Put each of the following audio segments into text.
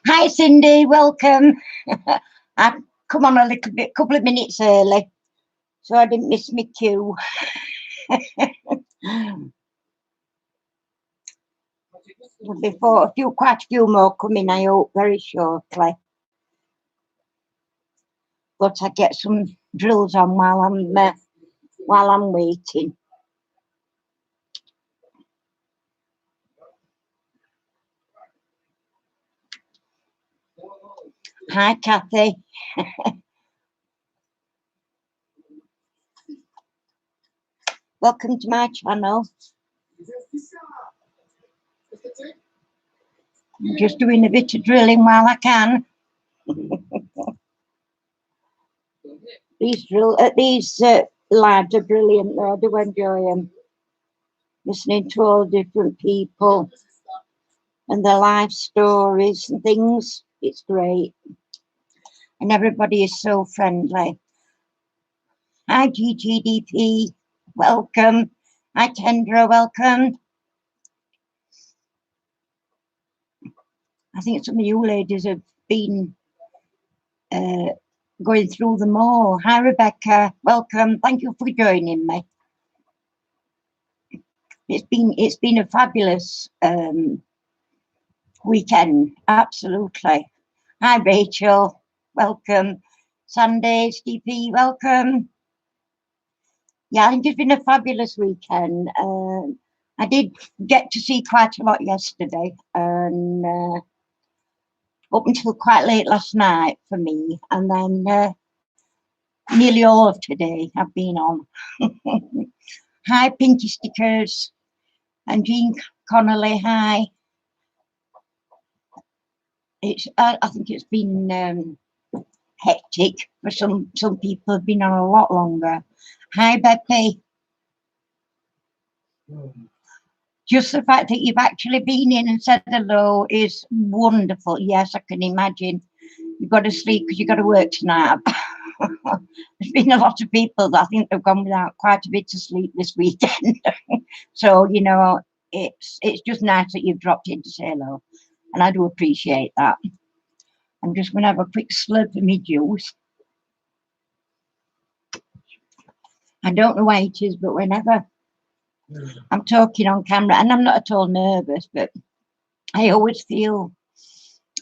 Hi Cindy, welcome. I've come on a little bit, couple of minutes early, so I didn't miss my cue. Before quite a few more come in, I hope very shortly. But I get some drills on while I'm waiting. Hi Kathy. Welcome to my channel. I'm just doing a bit of drilling while I can. These lads are brilliant. I do enjoy them. Listening to all different people and their life stories and things. It's great. And everybody is so friendly. Hi GGDP, welcome. Hi Kendra, welcome. I think some of you ladies have been going through them all. Hi Rebecca, welcome. Thank you for joining me. It's been a fabulous weekend, absolutely. Hi Rachel, welcome. Sunday, DP, welcome. Yeah, I think it's been a fabulous weekend. I did get to see quite a lot yesterday, and up until quite late last night for me, and then nearly all of today I've been on. Hi Pinky Stickers and Jean Connolly, hi. I think it's been hectic for some people have been on a lot longer. Hi Beppy. Just the fact that you've actually been in and said hello is wonderful. Yes, I can imagine. You've got to sleep because you've got to work tonight. There's been a lot of people that I think have gone without quite a bit of sleep this weekend. So, you know, it's just nice that you've dropped in to say hello. And I do appreciate that. I'm just going to have a quick slurp of my juice. I don't know why it is, but whenever I'm talking on camera, and I'm not at all nervous, but I always feel,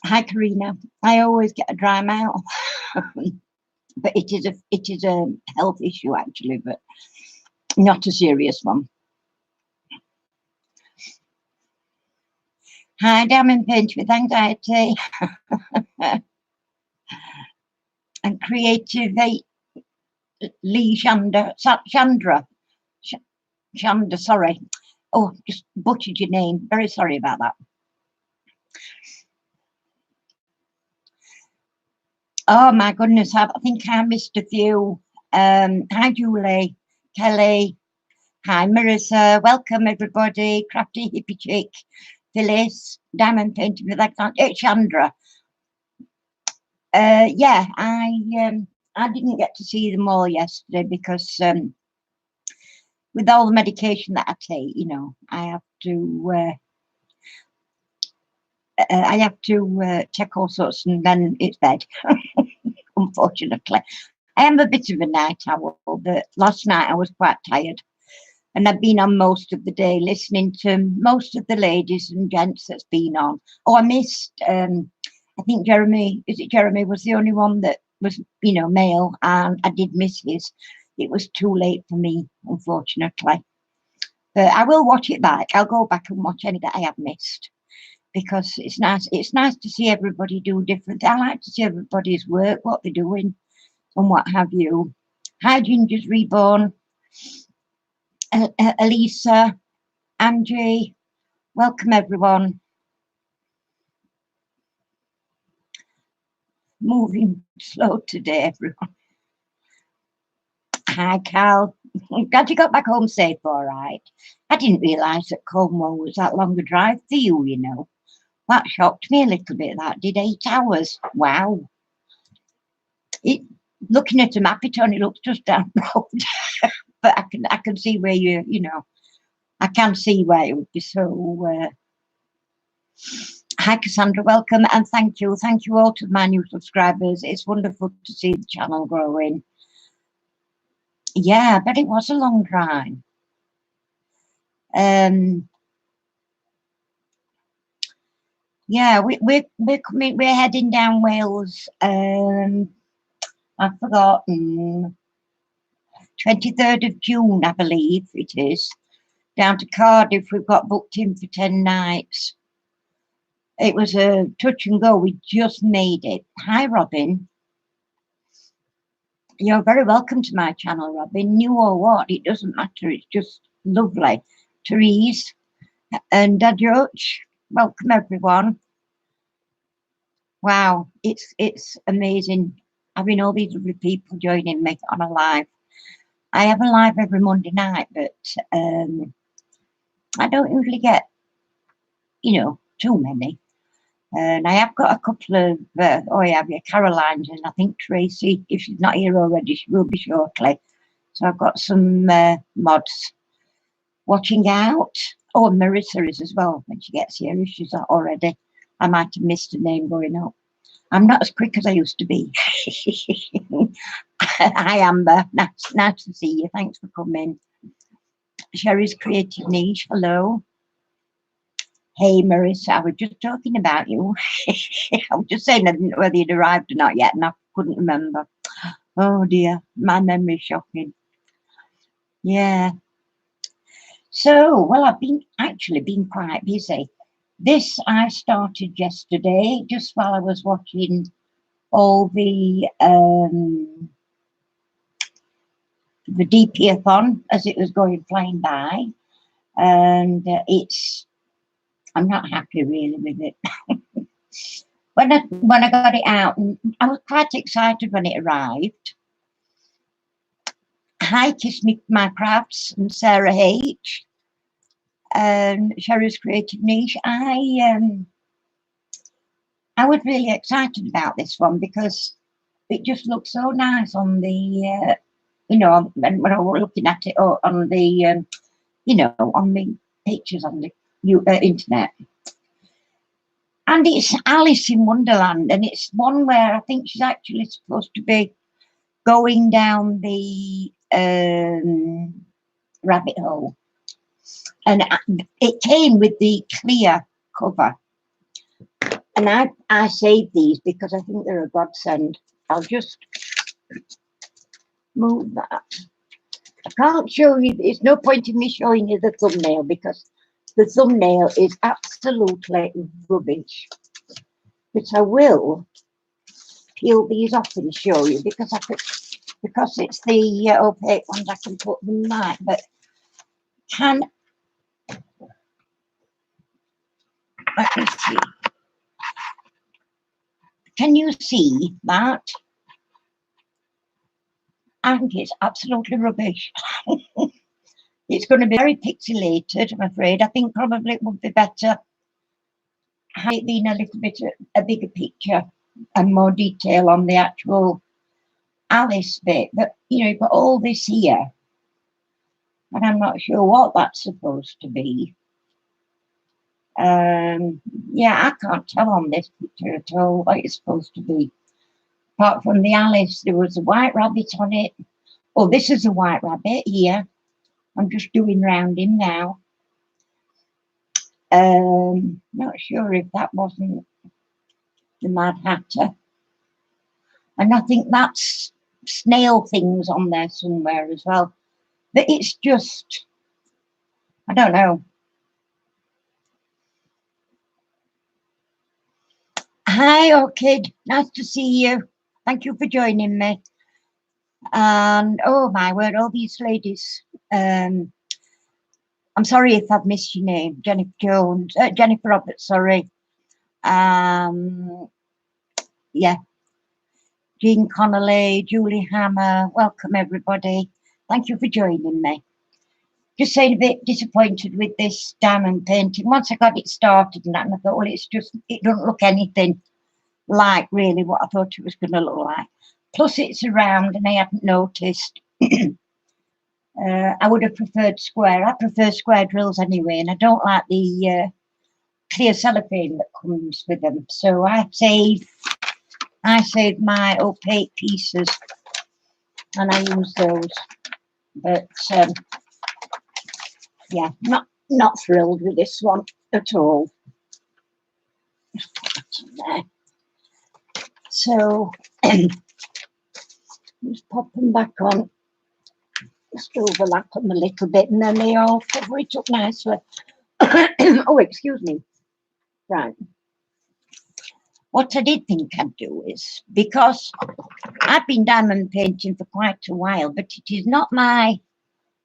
hi Karina, I always get a dry mouth. But it is a health issue actually, but not a serious one. Hi Diamond Pinch with anxiety and creative Lee Chandra, sorry. Oh, just butchered your name. Very sorry about that. Oh my goodness, I think I missed a few. Hi Julie, Kelly, hi Marissa, welcome everybody, Crafty Hippie Chick, Phyllis, Diamond Painting with accent, Chandra. Yeah, I didn't get to see them all yesterday because with all the medication that I take, you know, I have to check all sorts, and then it's bed. Unfortunately, I am a bit of a night owl, but last night I was quite tired, and I've been on most of the day listening to most of the ladies and gents that's been on. Oh, I missed. I think Jeremy was the only one that was, you know, male, and I did miss his. It was too late for me, unfortunately. But I will watch it back. I'll go back and watch any that I have missed, because it's nice. It's nice to see everybody do different. I like to see everybody's work, what they're doing, and what have you. Hi, Ginger's Reborn, Elisa, Angie, Welcome everyone. Moving slow today, everyone. Hi, Cal. I'm glad you got back home safe, all right. I didn't realise that Cornwall was that long a drive for you, you know. That shocked me a little bit, that did. 8 hours. Wow. It, looking at a map, it only looks just down the road. But I can see where you know, I can see why it would be so. Hi, Cassandra, welcome and thank you. Thank you all to my new subscribers. It's wonderful to see the channel growing. Yeah, but it was a long drive. Yeah, we're heading down Wales. I've forgotten. 23rd of June, I believe it is. Down to Cardiff. We've got booked in for 10 nights. It was a touch and go. We just made it. Hi, Robin. You're very welcome to my channel, Robin. New or what, it doesn't matter. It's just lovely. Therese and Dadioch, welcome everyone. Wow, it's amazing having all these lovely people joining me on a live. I have a live every Monday night, but I don't usually get, you know, too many. And I have got a couple of, oh yeah, Caroline's and I think Tracy, if she's not here already, she will be shortly. So I've got some mods watching out. Oh, Marissa is as well when she gets here, if she's not already. I might have missed her name going up. I'm not as quick as I used to be. Hi, Amber. Nice to see you. Thanks for coming. Sherry's Creative Niche. Hello. Hey, Marissa. I was just talking about you. I was just saying I didn't know whether you'd arrived or not yet, and I couldn't remember. Oh, dear. My memory's shocking. Yeah. So, well, I've actually been quite busy. This I started yesterday, just while I was watching all the DP-a-thon as it was going flying by, and I'm not happy really with it. when I got it out, and I was quite excited when it arrived. Hi, Kiss Me My Crafts and Sarah H. And Sherry's Creative Niche. I was really excited about this one because it just looks so nice on the, you know, when I was looking at it on the, you know, on the pictures on the internet. And it's Alice in Wonderland, and it's one where I think she's actually supposed to be going down the rabbit hole. And it came with the clear cover. And I saved these because I think they're a godsend. I'll just move that. I can't show you, there's no point in me showing you the thumbnail because the thumbnail is absolutely rubbish. But I will peel these off and show you because it's the opaque ones, I can put them right. But let me see. Can you see that? And it's absolutely rubbish. It's going to be very pixelated, I'm afraid. I think probably it would be better had it been a little bit a bigger picture and more detail on the actual Alice bit. But, you know, you've got all this here, and I'm not sure what that's supposed to be. Yeah, I can't tell on this picture at all what it's supposed to be. Apart from the Alice, there was a white rabbit on it. Oh, this is a white rabbit here. I'm just doing round him now. Not sure if that wasn't the Mad Hatter. And I think that's snail things on there somewhere as well. But it's just, I don't know. Hi, Orchid. Nice to see you. Thank you for joining me. And oh my word, all these ladies. I'm sorry if I've missed your name. Jennifer Jones, Jennifer Roberts, sorry. Yeah, Jean Connolly, Julie Hammer, welcome everybody. Thank you for joining me. Just saying a bit disappointed with this diamond painting. Once I got it started and that, and I thought, well, it doesn't look anything like really what I thought it was going to look like. Plus it's round and I hadn't noticed. I would have preferred square. I prefer square drills anyway, and I don't like the clear cellophane that comes with them. So I save my opaque pieces and I use those. But yeah, not thrilled with this one at all. So just pop them back on. Just overlap them a little bit, and then they all cover it up nicely. Oh, excuse me. Right. What I did think I'd do is, because I've been diamond painting for quite a while, but it is not my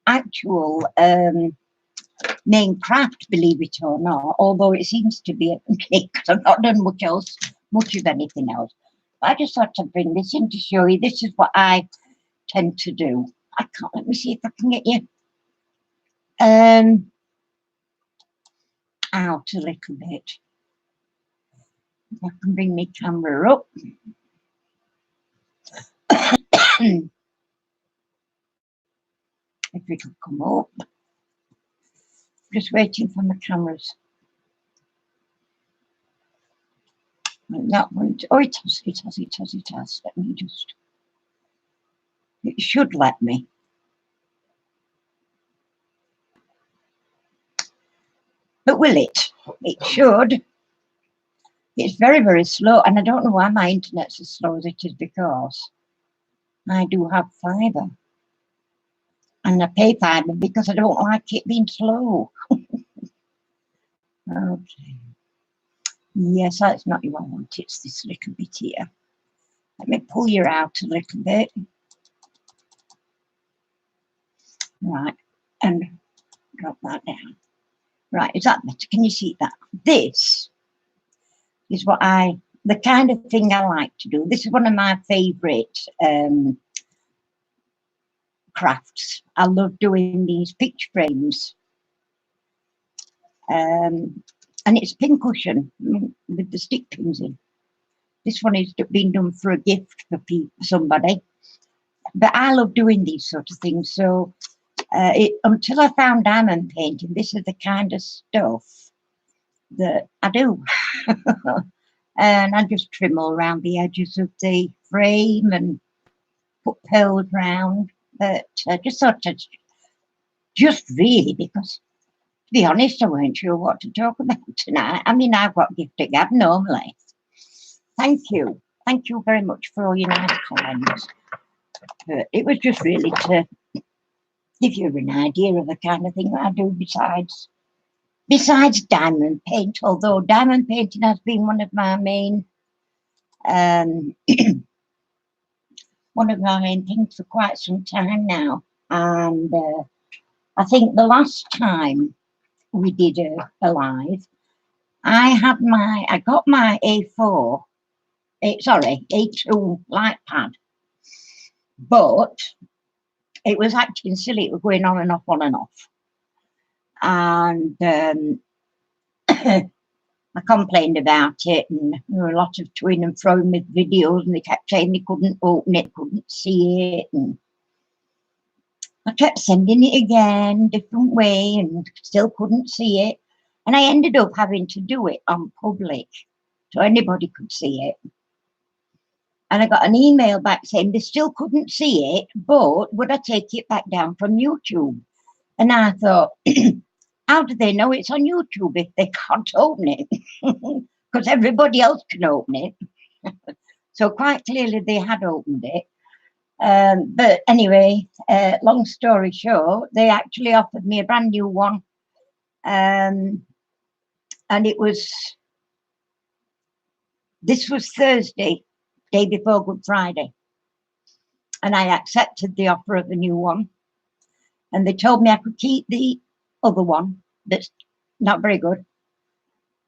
actual main craft, believe it or not, although it seems to be because I've not done much of anything else. But I just thought I'd bring this in to show you this is what I tend to do. Let me see if I can get you out a little bit. If I can bring my camera up. If it'll come up. Just waiting for my cameras. And that one, oh, it has. Let me just, it should let me. But will it? It should. It's very, very slow, and I don't know why my internet's as slow as it is, because I do have fibre. And I pay fibre because I don't like it being slow. Okay. Yes, that's not what I want. It's this little bit here. Let me pull you out a little bit. Right, and drop that down. Right, is that better? Can you see that? This is the kind of thing I like to do. This is one of my favourite crafts. I love doing these picture frames. And it's pincushion with the stick pins in. This one is being done for a gift for somebody. But I love doing these sort of things. So until I found diamond painting, this is the kind of stuff that I do. And I just trim all around the edges of the frame and put pearls round. But just sort of, just really, because to be honest, I weren't sure what to talk about tonight. I mean, I've got gift to gab normally. Thank you. Thank you very much for all your nice comments. But it was just really to give you an idea of the kind of thing that I do besides diamond paint, although diamond painting has been one of my main things for quite some time now. And I think the last time we did a live, I got my A2 light pad, but it was acting silly. It was going on and off, on and off. And I complained about it, and there were a lot of toing and froing with videos, and they kept saying they couldn't open it, couldn't see it, and I kept sending it again, different way, and still couldn't see it. And I ended up having to do it on public, so anybody could see it. And I got an email back saying they still couldn't see it, but would I take it back down from YouTube? And I thought, how do they know it's on YouTube if they can't open it? Because everybody else can open it. So quite clearly they had opened it. But anyway, long story short, they actually offered me a brand new one. And this was Thursday, day before Good Friday. And I accepted the offer of the new one. And they told me I could keep the other one that's not very good.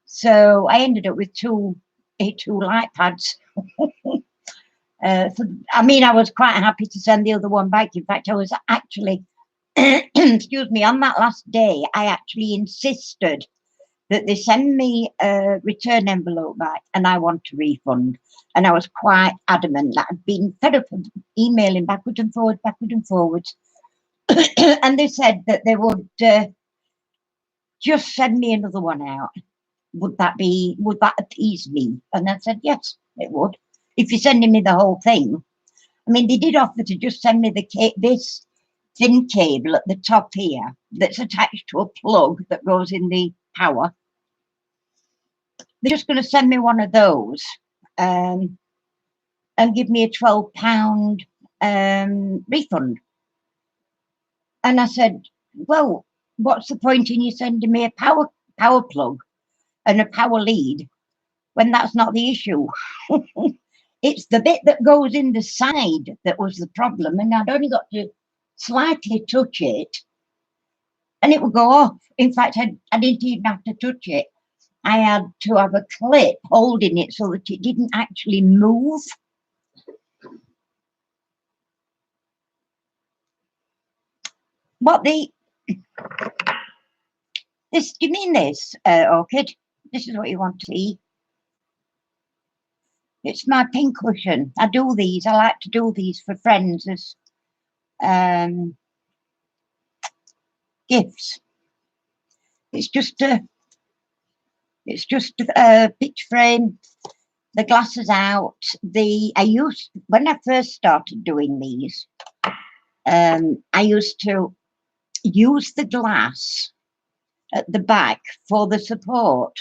So I ended up with two light pads. So, I mean, I was quite happy to send the other one back. In fact, I was actually, excuse me, on that last day, I actually insisted that they send me a return envelope back and I want a refund. And I was quite adamant that I'd been fed up of emailing backwards and forwards. And they said that they would just send me another one out. Would that appease me? And I said, yes, it would. If you're sending me the whole thing. I mean, they did offer to just send me this thin cable at the top here that's attached to a plug that goes in the power. They're just going to send me one of those and give me a £12 refund. And I said, well, what's the point in you sending me a power plug and a power lead when that's not the issue? It's the bit that goes in the side that was the problem, and I'd only got to slightly touch it and it would go off. In fact, I didn't even have to touch it. I had to have a clip holding it so that it didn't actually move. Do you mean this, Orchid? This is what you want to see. It's my pin cushion. I do these. I like to do these for friends as gifts. It's just a picture frame. The glasses out. When I first started doing these, I used to use the glass at the back for the support.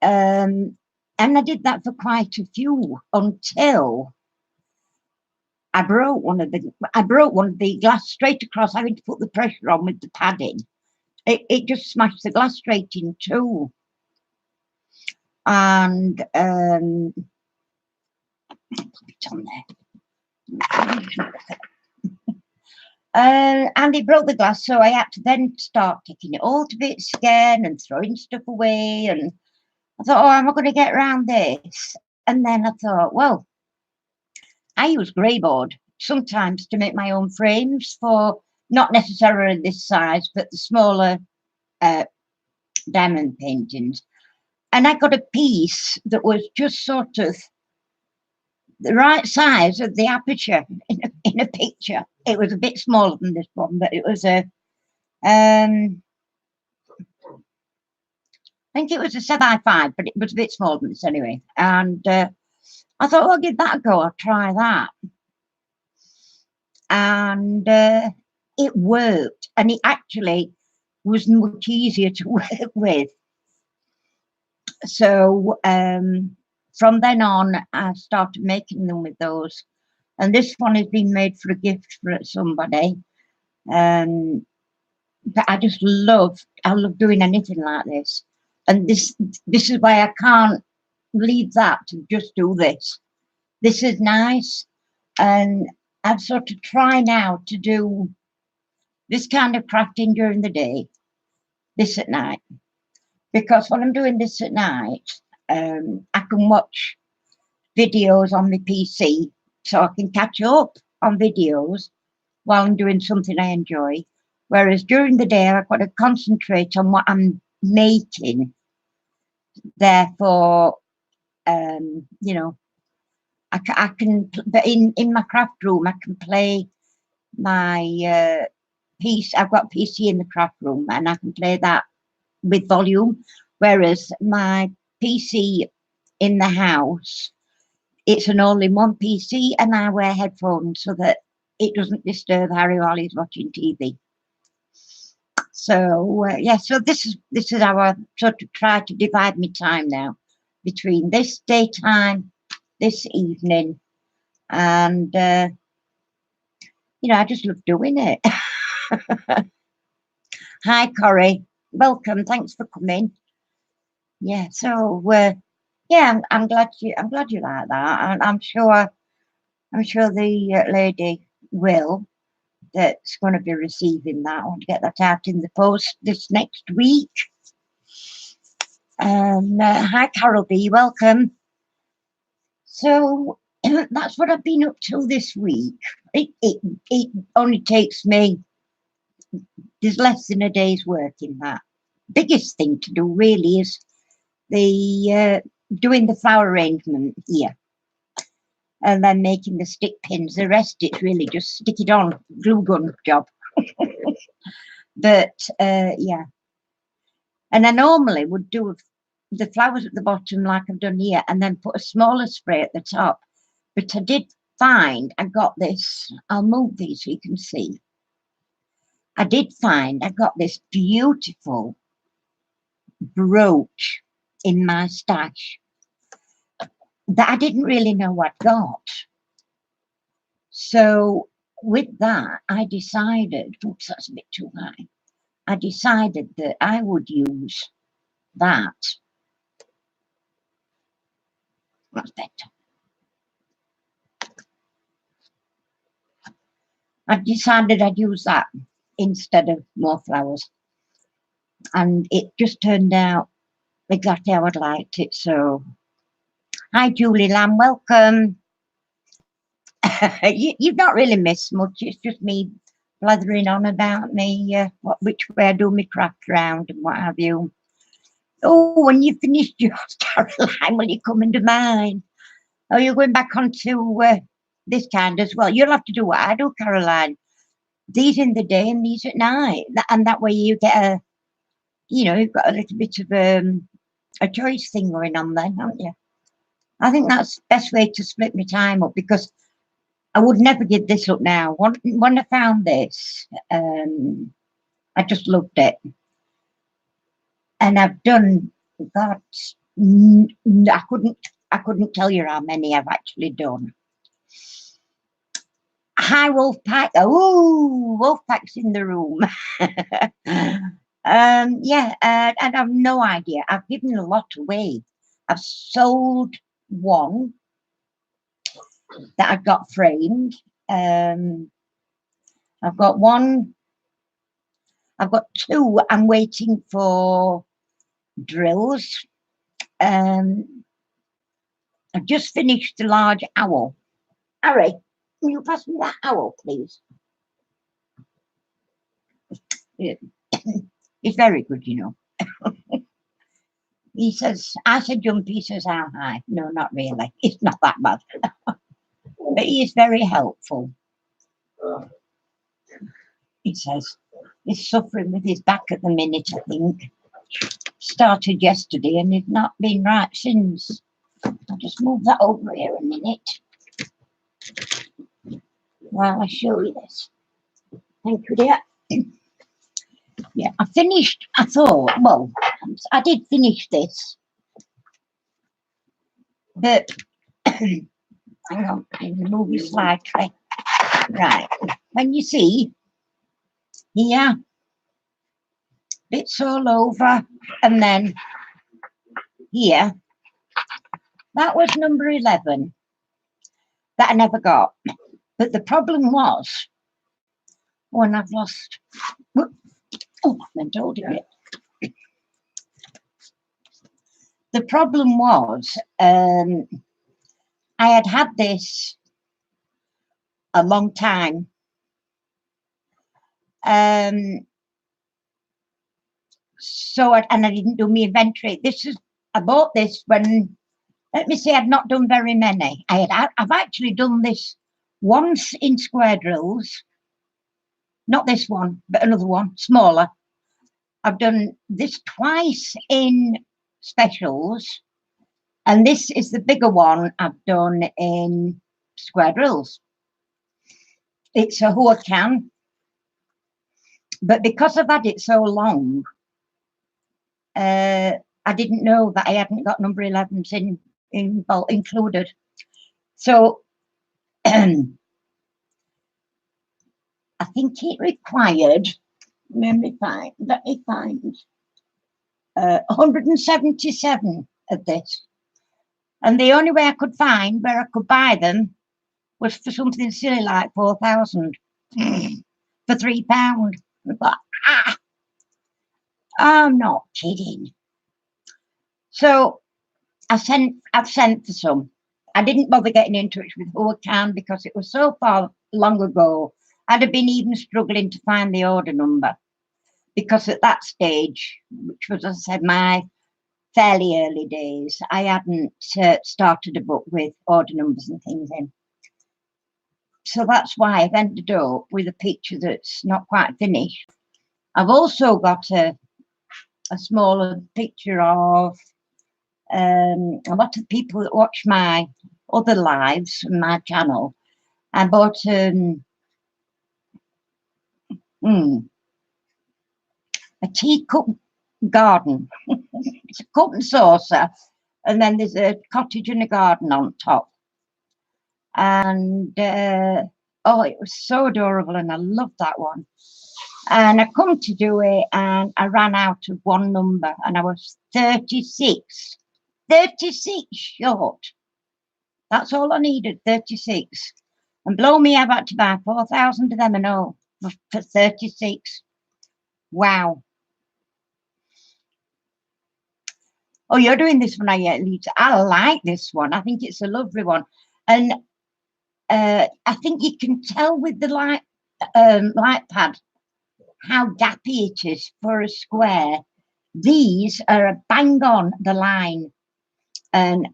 And I did that for quite a few until I broke one of the glass straight across, having to put the pressure on with the padding. It just smashed the glass straight in two. And put it on there. And it broke the glass, so I had to then start taking it all to bits again and throwing stuff away. And I thought, oh, am I going to get around this? And then I thought, well, I use grey board sometimes to make my own frames for not necessarily this size, but the smaller diamond paintings. And I got a piece that was just sort of the right size of the aperture in a picture. It was a bit smaller than this one, but it was I think it was a 7x5, but it was a bit smaller than this anyway. And I thought, well, I'll give that a go. I'll try that. And it worked. And it actually was much easier to work with. So from then on, I started making them with those. And this one has been made for a gift for somebody. But I love doing anything like this. And this is why I can't leave that to just do this. This is nice. And I've sort of try now to do this kind of crafting during the day, this at night. Because when I'm doing this at night, I can watch videos on my PC, so I can catch up on videos while I'm doing something I enjoy. Whereas during the day, I've got to concentrate on what I'm making. Therefore, you know, I can, but in my craft room, I can play my piece. I've got PC in the craft room, and I can play that with volume. Whereas my PC in the house, it's an all-in-one PC, and I wear headphones so that it doesn't disturb Harry while he's watching TV. So yeah, so this is how I sort of try to divide my time now between this daytime, this evening, and you know, I just love doing it. Hi, Corrie. Welcome. Thanks for coming. Yeah. So yeah, I'm glad you like that, and I'm sure the lady will. that's going to be receiving that. I want to get that out in the post this next week. Hi, Carol B, welcome. So that's what I've been up to this week. It only takes me, there's less than a day's work in that. Biggest thing to do really is the doing the flower arrangement here, and then making the stick pins. The rest it's really just stick it on, glue gun job. But yeah, and I normally would do the flowers at the bottom like I've done here, and then put a smaller spray at the top. But I did find I got this. I'll move these so you can see. I did find I got this beautiful brooch in my stash that I didn't really know I'd got. So with that, I decided, oops, that's a bit too high. I decided that I would use that. That's better. I decided I'd use that instead of more flowers. And it just turned out exactly how I'd liked it. So, hi, Julie Lamb, welcome. You've not really missed much. It's just me blathering on about me, which way I do my craft round and what have you. Oh, when you finished yours, Caroline, will you come into mine? Oh, you're going back onto this kind as well. You'll have to do what I do, Caroline. These in the day and these at night. And that way you get you've got a little bit of a choice thing going on then, haven't you? I think that's the best way to split my time up, because I would never give this up now. When I found this, I just loved it. And I've done that. I couldn't tell you how many I've actually done. Hi, Wolfpack. Oh, Wolfpack's in the room. Yeah, and I've no idea. I've given a lot away. I've sold one that I got framed. I've got one. I've got two. I'm waiting for drills. I've just finished the large owl. Harry, will you pass me that owl, please? It's very good, you know. He says, I said jump, he says how high? No, not really. It's not that bad. But he is very helpful. He says he's suffering with his back at the minute, I think. Started yesterday and he's not been right since. I'll just move that over here a minute while I show you this. Thank you, dear. Yeah, I finished, I thought, well, I did finish this. But, hang on, move it slightly. Right, when you see here, bits all over, and then here, that was number 11 that I never got. But the problem was, when I've lost, oh, I meant holding it. The problem was, I had this a long time. So, and I didn't do my inventory. I bought this when, let me say, I'd not done very many. I've actually done this once in square drills. Not this one, but another one, smaller. I've done this twice in specials. And this is the bigger one I've done in square drills. It's a Huracan. But because I've had it so long, I didn't know that I hadn't got number 11s included. So I think it required, let me find 177 of this. And the only way I could find where I could buy them was for something silly like 4,000. for £3. I thought, ah, I'm not kidding. So I've sent for some. I didn't bother getting in touch with who I can because it was so far long ago. I'd have been even struggling to find the order number because at that stage, which was, as I said, my fairly early days, I hadn't started a book with order numbers and things in. So that's why I've ended up with a picture that's not quite finished. I've also got a smaller picture of a lot of people that watch my other lives on my channel. I bought a teacup garden. It's a cup and saucer, and then there's a cottage and a garden on top. And oh, it was so adorable, and I loved that one. And I come to do it, and I ran out of one number, and I was 36 short. That's all I needed, 36. And blow me, I've had to buy 4,000 of them and all for 36. Wow. Oh, you're doing this one, are you, Lisa? I like this one. I think it's a lovely one. And I think you can tell with the light pad how gappy it is for a square. These are a bang on the line. And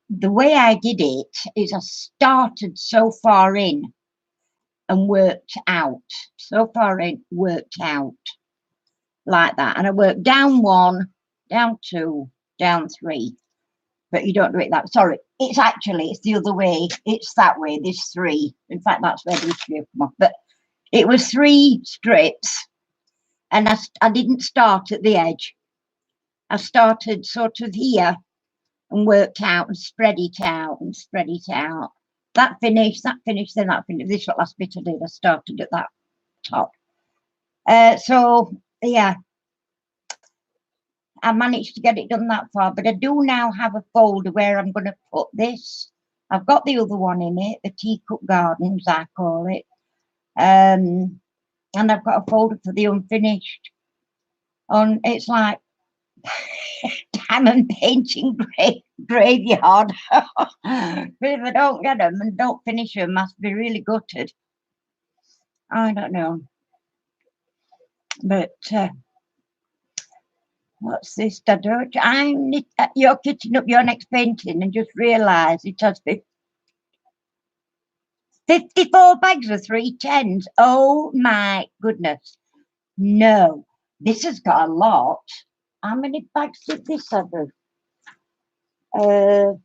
the way I did it is I started so far in and worked out. So far in, worked out like that. And I worked down 1, down 2, down 3. But you don't do it that. Sorry, it's the other way. It's that way. There's 3. In fact, that's where the issue come off. But it was 3 strips, and I didn't start at the edge. I started sort of here and worked out and spread it out and spread it out. That finished, then that finished. This last bit I did, I started at that top. So yeah, I managed to get it done that far, but I do now have a folder where I'm going to put this. I've got the other one in it, the teacup gardens, I call it. And I've got a folder for the unfinished. It's like diamond painting graveyard. But if I don't get them and don't finish them, I must be really gutted. I don't know. But what's this? You're kitting up your next painting and just realise it has 54 bags of 310s. Oh my goodness. No, this has got a lot. How many bags did this have? Oh,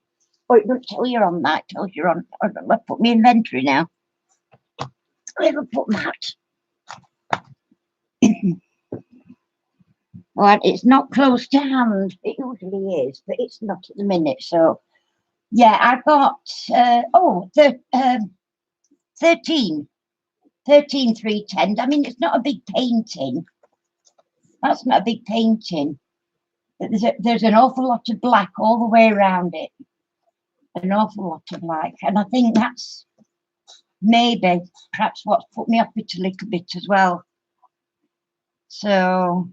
it doesn't tell you on that. It tells you on. I'll put my inventory now. Where have I put that? Well, it's not close to hand. It usually is, but it's not at the minute. So, yeah, I've got 13 310s. I mean, it's not a big painting. That's not a big painting. There's an awful lot of black all the way around it. An awful lot of black. And I think that's maybe perhaps what's put me off it a little bit as well. So,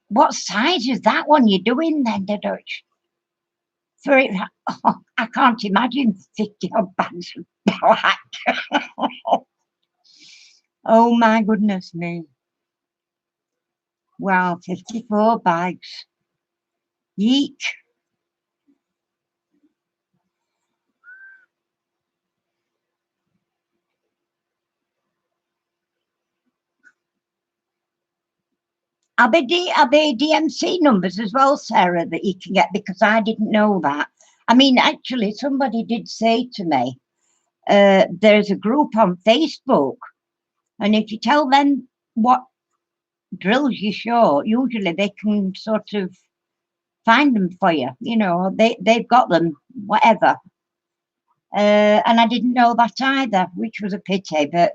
what size is that one you're doing then, the Dutch? For it, oh, I can't imagine 50 odd bags of black. Oh my goodness me. Wow, 54 bags. Yeek. Are there DMC numbers as well, Sarah, that you can get? Because I didn't know that. I mean, actually, somebody did say to me, there's a group on Facebook, and if you tell them what drills you show, usually they can sort of find them for you. You know, they've got them, whatever. And I didn't know that either, which was a pity. But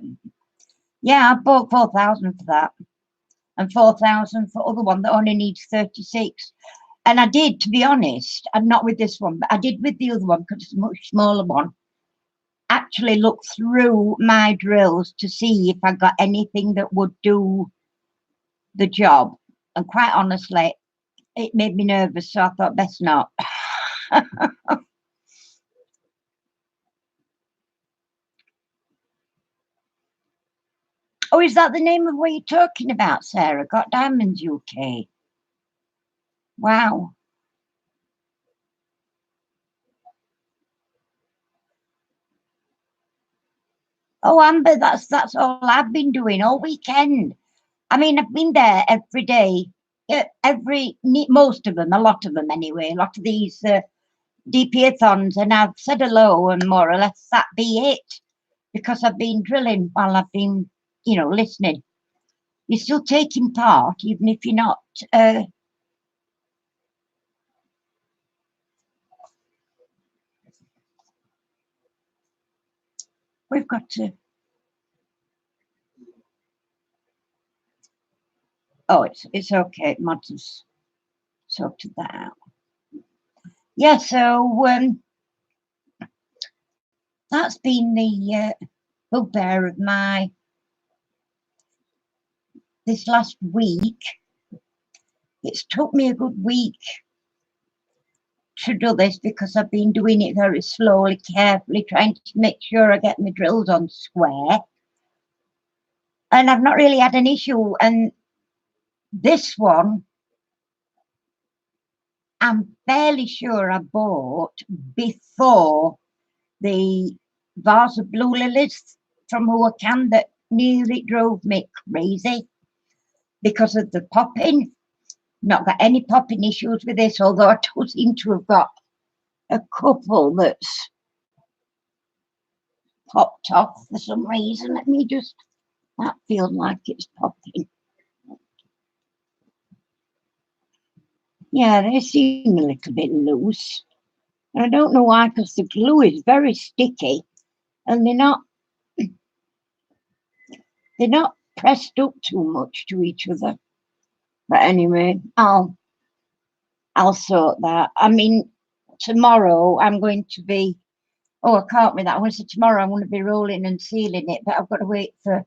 yeah, I bought 4,000 for that, and 4,000 for other one that only needs 36. And I did, to be honest, and not with this one, but I did with the other one because it's a much smaller one. actually look through my drills to see if I got anything that would do the job. And quite honestly, it made me nervous, so I thought best not. Oh, is that the name of what you're talking about, Sarah? Got Diamonds UK. Wow. Oh, Amber, that's all I've been doing all weekend. I mean, I've been there every day, most of them, a lot of them anyway, a lot of these DP-athons, and I've said hello and more or less that be it, because I've been drilling while I've been, listening. You're still taking part, even if you're not. We've got to. Oh, it's okay. Mods sorted that out. Yeah, so that's been the bugbear of my this last week. It's took me a good week to do this because I've been doing it very slowly, carefully, trying to make sure I get my drills on square. And I've not really had an issue. And this one, I'm fairly sure I bought before the vase of blue lilies from Huacan that nearly drove me crazy because of the popping. Not got any popping issues with this, although I do seem to have got a couple that's popped off for some reason. Let me just, that feels like it's popping. Yeah, they seem a little bit loose. I don't know why, because the glue is very sticky and they're not pressed up too much to each other. But anyway, I'll sort that. I mean, tomorrow I'm going to be, oh, I can't with that. I want to say tomorrow I'm going to be rolling and sealing it, but I've got to wait for,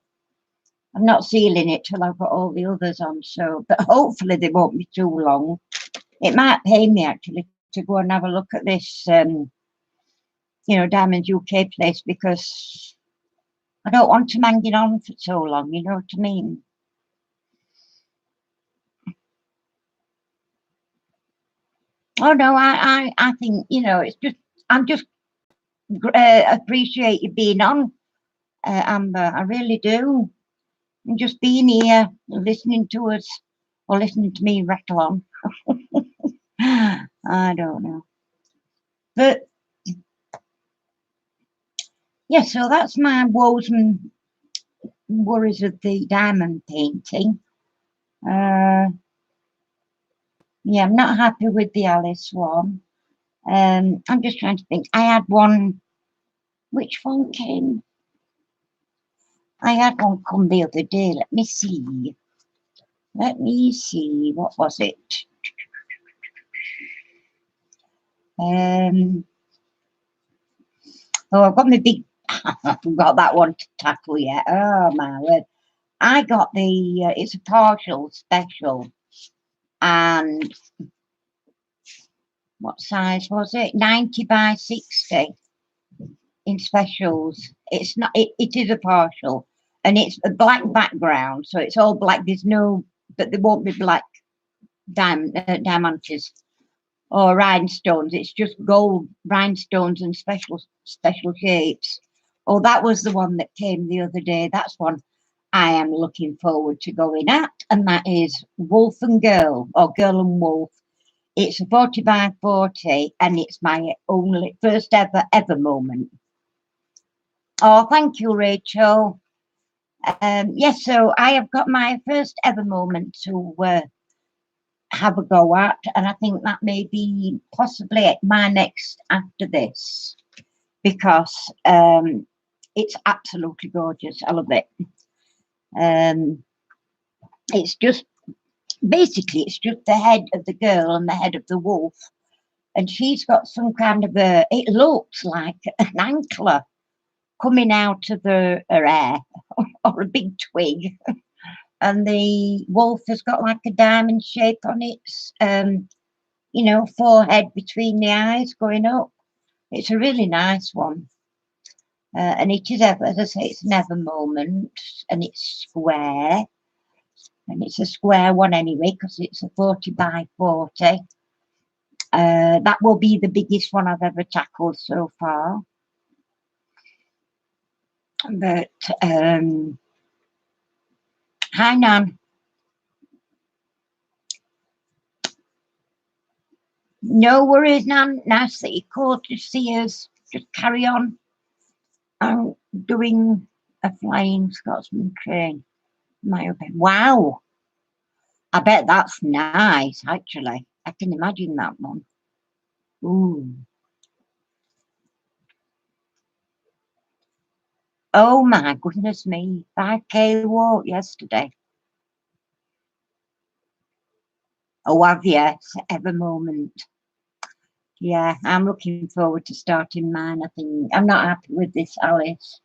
I'm not sealing it till I've got all the others on. So, but hopefully they won't be too long. It might pay me actually to go and have a look at this, Diamonds UK place, because I don't want them hanging on for so long, you know what I mean? Oh no, I think it's just I'm just appreciate you being on, Amber. I really do. And just being here, listening to us, or listening to me rattle on. I don't know, but yeah. So that's my woes and worries of the diamond painting. Yeah, I'm not happy with the Alice one. I'm just trying to think. I had one. Which one came? I had one come the other day. Let me see. Let me see. What was it? Oh, I've got my big. I haven't got that one to tackle yet. Oh my word! I got the. It's a partial special, and what size was it? 90 by 60 in specials. It's not. It is a partial, and it's a black background, so it's all black. There's no, but there won't be black diamantes or rhinestones. It's just gold rhinestones and special shapes. Oh, that was the one that came the other day. That's one I am looking forward to going at, and that is Wolf and Girl, or Girl and Wolf. It's a 40 by 40, and it's my only first ever moment. Oh, thank you, Rachel. Yes, so I have got my first ever moment to have a go at, and I think that may be possibly my next after this, because it's absolutely gorgeous. I love it. It's just basically it's just the head of the girl and the head of the wolf, and she's got some kind of it looks like an ankler coming out of her hair or a big twig, and the wolf has got like a diamond shape on its, forehead between the eyes going up. It's a really nice one. And it is, as I say, it's an ever moment, and it's square. And it's a square one anyway, because it's a 40 by 40. That will be the biggest one I've ever tackled so far. But, hi, Nan. No worries, Nan. Nice that you called to see us. Just carry on. I'm doing a Flying Scotsman train. Wow. I bet that's nice, actually. I can imagine that one. Ooh. Oh my goodness me. 5K walk yesterday. Oh, have you? It's ever moment. Yeah, I'm looking forward to starting mine. I think I'm not happy with this, Alice.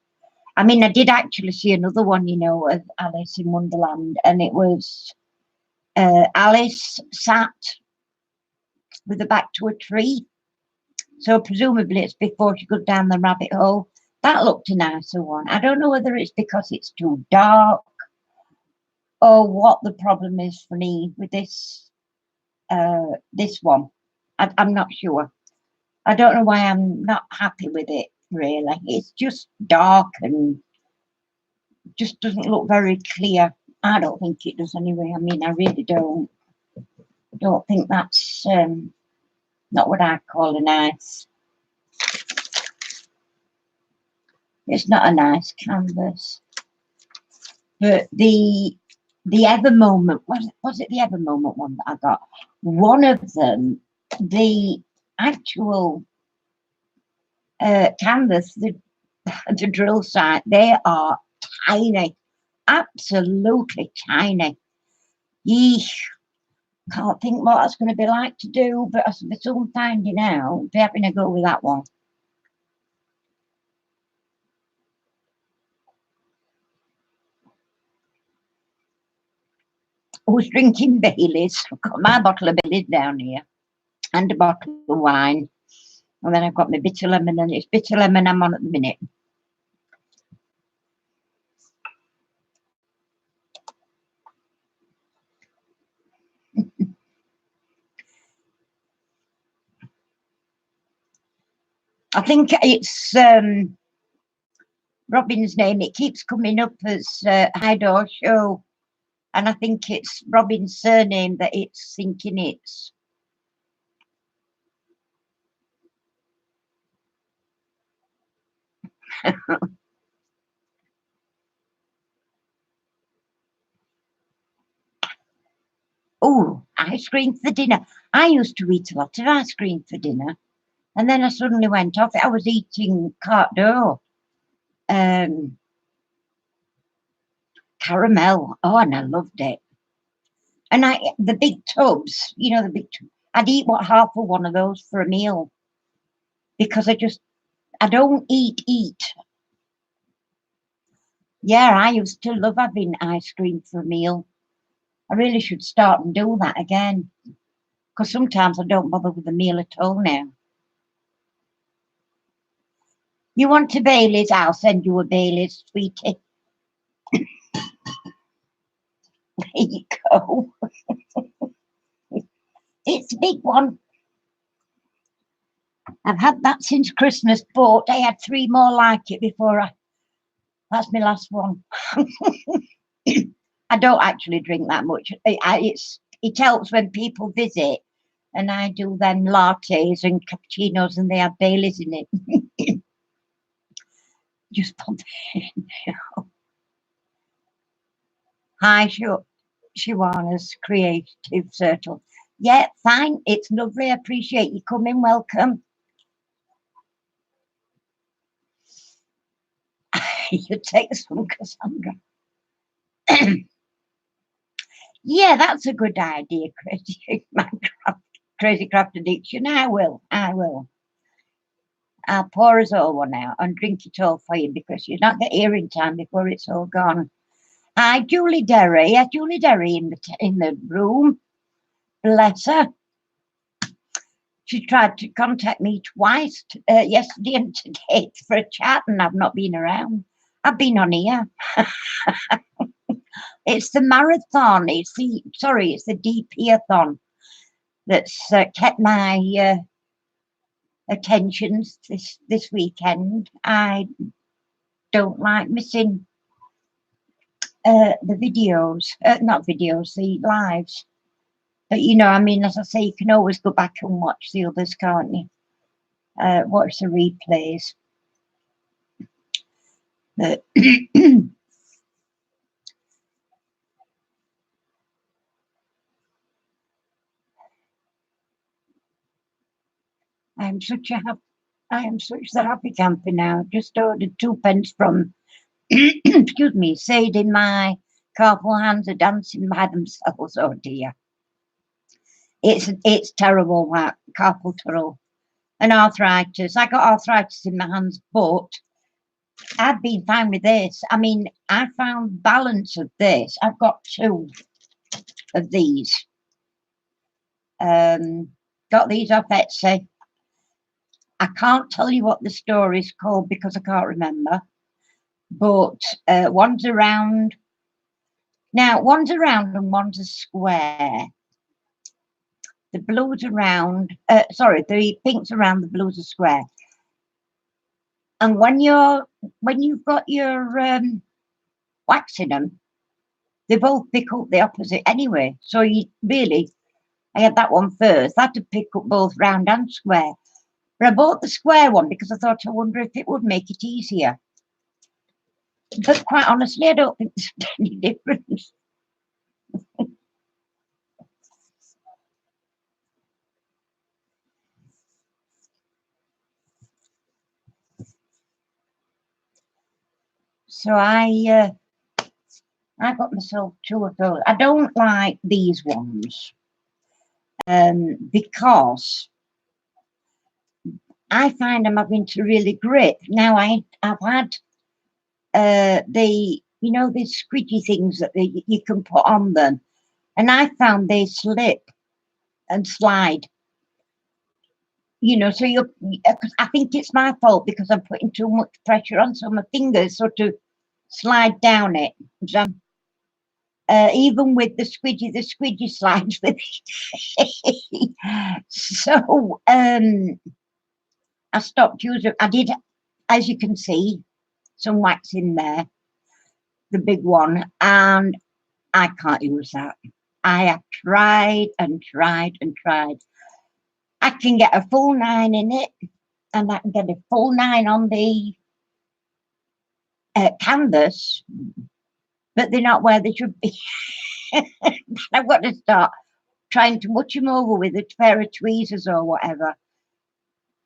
I mean, I did actually see another one, of Alice in Wonderland, and it was Alice sat with her back to a tree. So presumably it's before she got down the rabbit hole. That looked a nicer one. I don't know whether it's because it's too dark or what the problem is for me with this one. I'm not sure. I don't know why I'm not happy with it, really. It's just dark and just doesn't look very clear. I don't think it does anyway. I mean, I really don't think that's not what I call a nice. It's not a nice canvas. But the Ever Moment, was it the Ever Moment one that I got? One of them, the actual canvas, the drill site, they are tiny, absolutely tiny. Yeesh, can't think what that's going to be like to do, but I'll be soon finding out. Be having a go with that one. I was drinking Baileys. I've got my bottle of Baileys down here and a bottle of wine. And then I've got my bitter lemon, and it's bitter lemon I'm on at the minute. I think it's Robin's name. It keeps coming up as Hydor Show. And I think it's Robin's surname that it's thinking it's. Oh, ice cream for dinner. I used to eat a lot of ice cream for dinner. And then I suddenly went off it. I was eating carte d'or. Caramel. Oh, and I loved it. And the big tubs, the big I'd eat half of one of those for a meal. Because I don't eat. Yeah, I used to love having ice cream for a meal. I really should start and do that again. Because sometimes I don't bother with the meal at all now. You want a Baileys? I'll send you a Baileys, sweetie. There you go. It's a big one. I've had that since Christmas, but I had 3 more like it before that's my last one. I don't actually drink that much. It helps when people visit, and I do then lattes and cappuccinos, and they have Baileys in it. Just pop it in. Hi, Shiwana's Creative Circle. Yeah, fine. It's lovely. I appreciate you coming. Welcome. You take some, Cassandra. Yeah, that's a good idea, Crazy Craft Addiction. I will. I'll pour us all one out and drink it all for you because you're not get here in time before it's all gone. Hi, Julie Derry. Yeah, Julie Derry in the room. Bless her. She tried to contact me twice, yesterday and today, for a chat, and I've not been around. I've been on here. It's the marathon. It's the DP-athon that's kept my attentions this weekend. I don't like missing the videos, not videos, the lives. But you know, I mean, as I say, you can always go back and watch the others, can't you? Watch the replays. But I am such a happy camper now. Just ordered 2 pence from excuse me, Sadie. My carpal hands are dancing by themselves. Oh dear. It's terrible, that carpal tunnel and arthritis. I got arthritis in my hands, but I've been fine with this. I mean, I found balance of this. I've got 2 of these. Got these off Etsy. I can't tell you what the store is called because I can't remember. But one's around. Now, one's around and one's a square. The blue's around. The pink's around. The blue's a square. And when you've got your wax in them, they both pick up the opposite anyway. So I had that one first. That to pick up both round and square. But I bought the square one because I thought, I wonder if it would make it easier. But quite honestly, I don't think there's any difference. So I got myself 2 of those. I don't like these ones because I find I'm having to really grip. Now I've had the squidgy things that you can put on them, and I found they slip and slide. So I think it's my fault because I'm putting too much pressure on, so my fingers sort of slide down it. So, even with the squidgy slides with it. So I stopped using. I did, as you can see, some wax in there, the big one, and I can't use that. I have tried and tried and tried. I can get a full 9 in it, and I can get a full 9 on the canvas, but they're not where they should be. I've got to start trying to much them over with a pair of tweezers or whatever.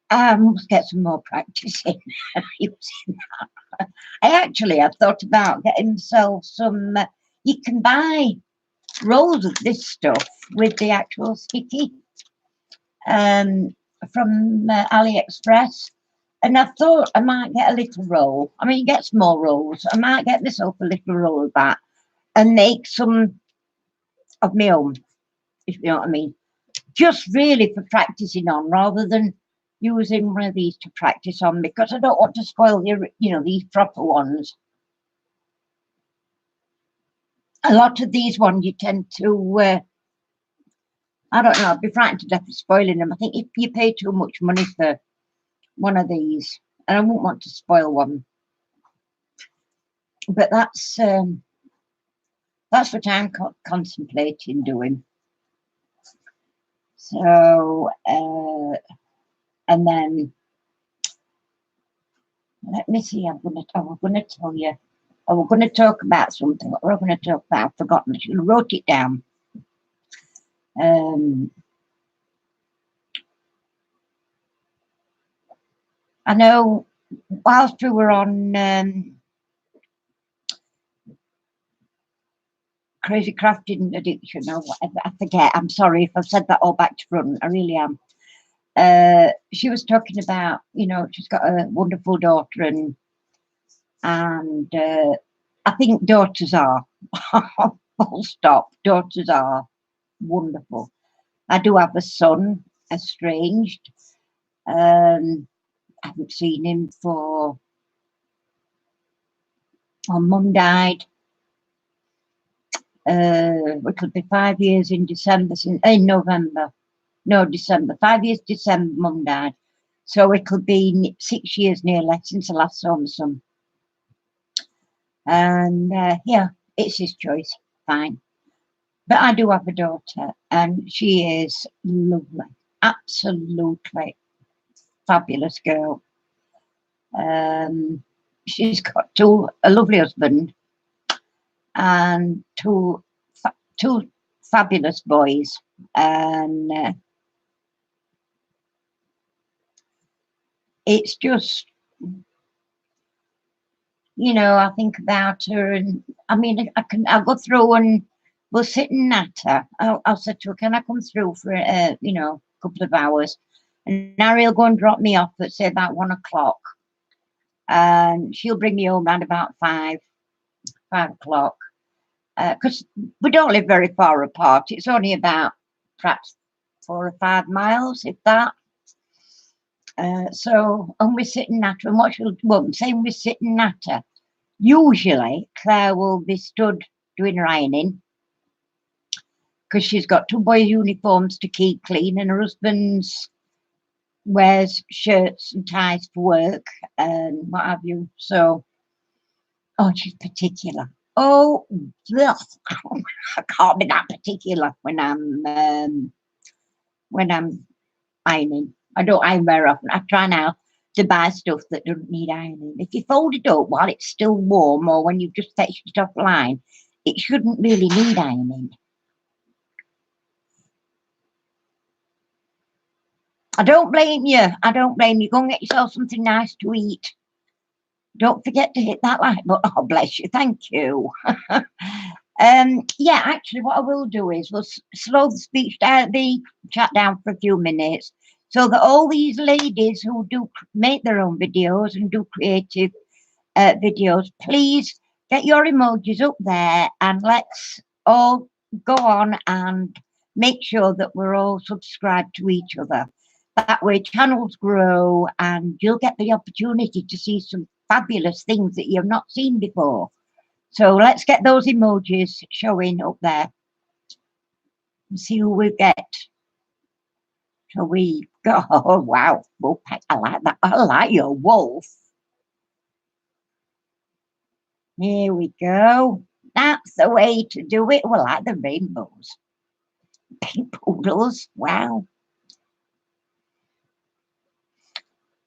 I must get some more practice in using that. I've thought about getting myself some. You can buy rolls of this stuff with the actual sticky from AliExpress, and I thought I might get a little roll. I mean, you get small rolls. I might get myself a little roll of that and make some of my own, if you know what I mean. Just really for practicing on, rather than using one of these to practice on, because I don't want to spoil these proper ones. A lot of these ones you tend to, I don't know, I'd be frightened to death of spoiling them. I think if you pay too much money for one of these, and I wouldn't want to spoil one. But that's what I'm contemplating doing. So, and then let me see. I was gonna tell you. I was going to talk about something. What were I going to talk about? I've forgotten. I should have wrote it down. I know whilst we were on crazy crafting addiction or whatever, I forget. I'm sorry if I've said that all back to front. I really am. She was talking about, you know, she's got a wonderful daughter, and I think daughters are full stop. Daughters are wonderful. I do have a son, estranged. I haven't seen him for. My mum died. It could be 5 years in December, in November. No, December. 5 years December, mum died. So it could be 6 years nearly since I last saw my son. And yeah, it's his choice. Fine. But I do have a daughter, and she is lovely. Absolutely fabulous girl. She's got a lovely husband and two fabulous boys, and it's just, you know, I think about her, and I mean, I'll go through and we'll sit and natter. I'll say to her, can I come through for you know, a couple of hours? And Harry'll go and drop me off at say about 1 o'clock, and she'll bring me home around about 5 o'clock. Because we don't live very far apart. It's only about perhaps 4 or 5 miles, if that. So, and we're sitting at her, and what she'll, well, saying we're sitting at her, usually Claire will be stood doing her ironing, because she's got two boys' uniforms to keep clean, and her husband's wears shirts and ties for work and what have you. So, oh, she's particular. Oh, ugh. I can't be that particular when I'm ironing. I don't iron very often. I try now to buy stuff that doesn't need ironing. If you fold it up while it's still warm, or when you've just fetched it off line, it shouldn't really need ironing. I don't blame you. I don't blame you. Go and get yourself something nice to eat. Don't forget to hit that like button. Oh, bless you. Thank you. Yeah, actually, what I will do is we'll slow the chat down for a few minutes, so that all these ladies who do make their own videos and do creative videos, please get your emojis up there, and let's all go on and make sure that we're all subscribed to each other. That way channels grow, and you'll get the opportunity to see some fabulous things that you've not seen before. So let's get those emojis showing up there and see who we get. So we go, oh wow, Wolfpack, I like that. I like your wolf. Here we go. That's the way to do it. Well, I like the rainbows. Pink poodles, wow.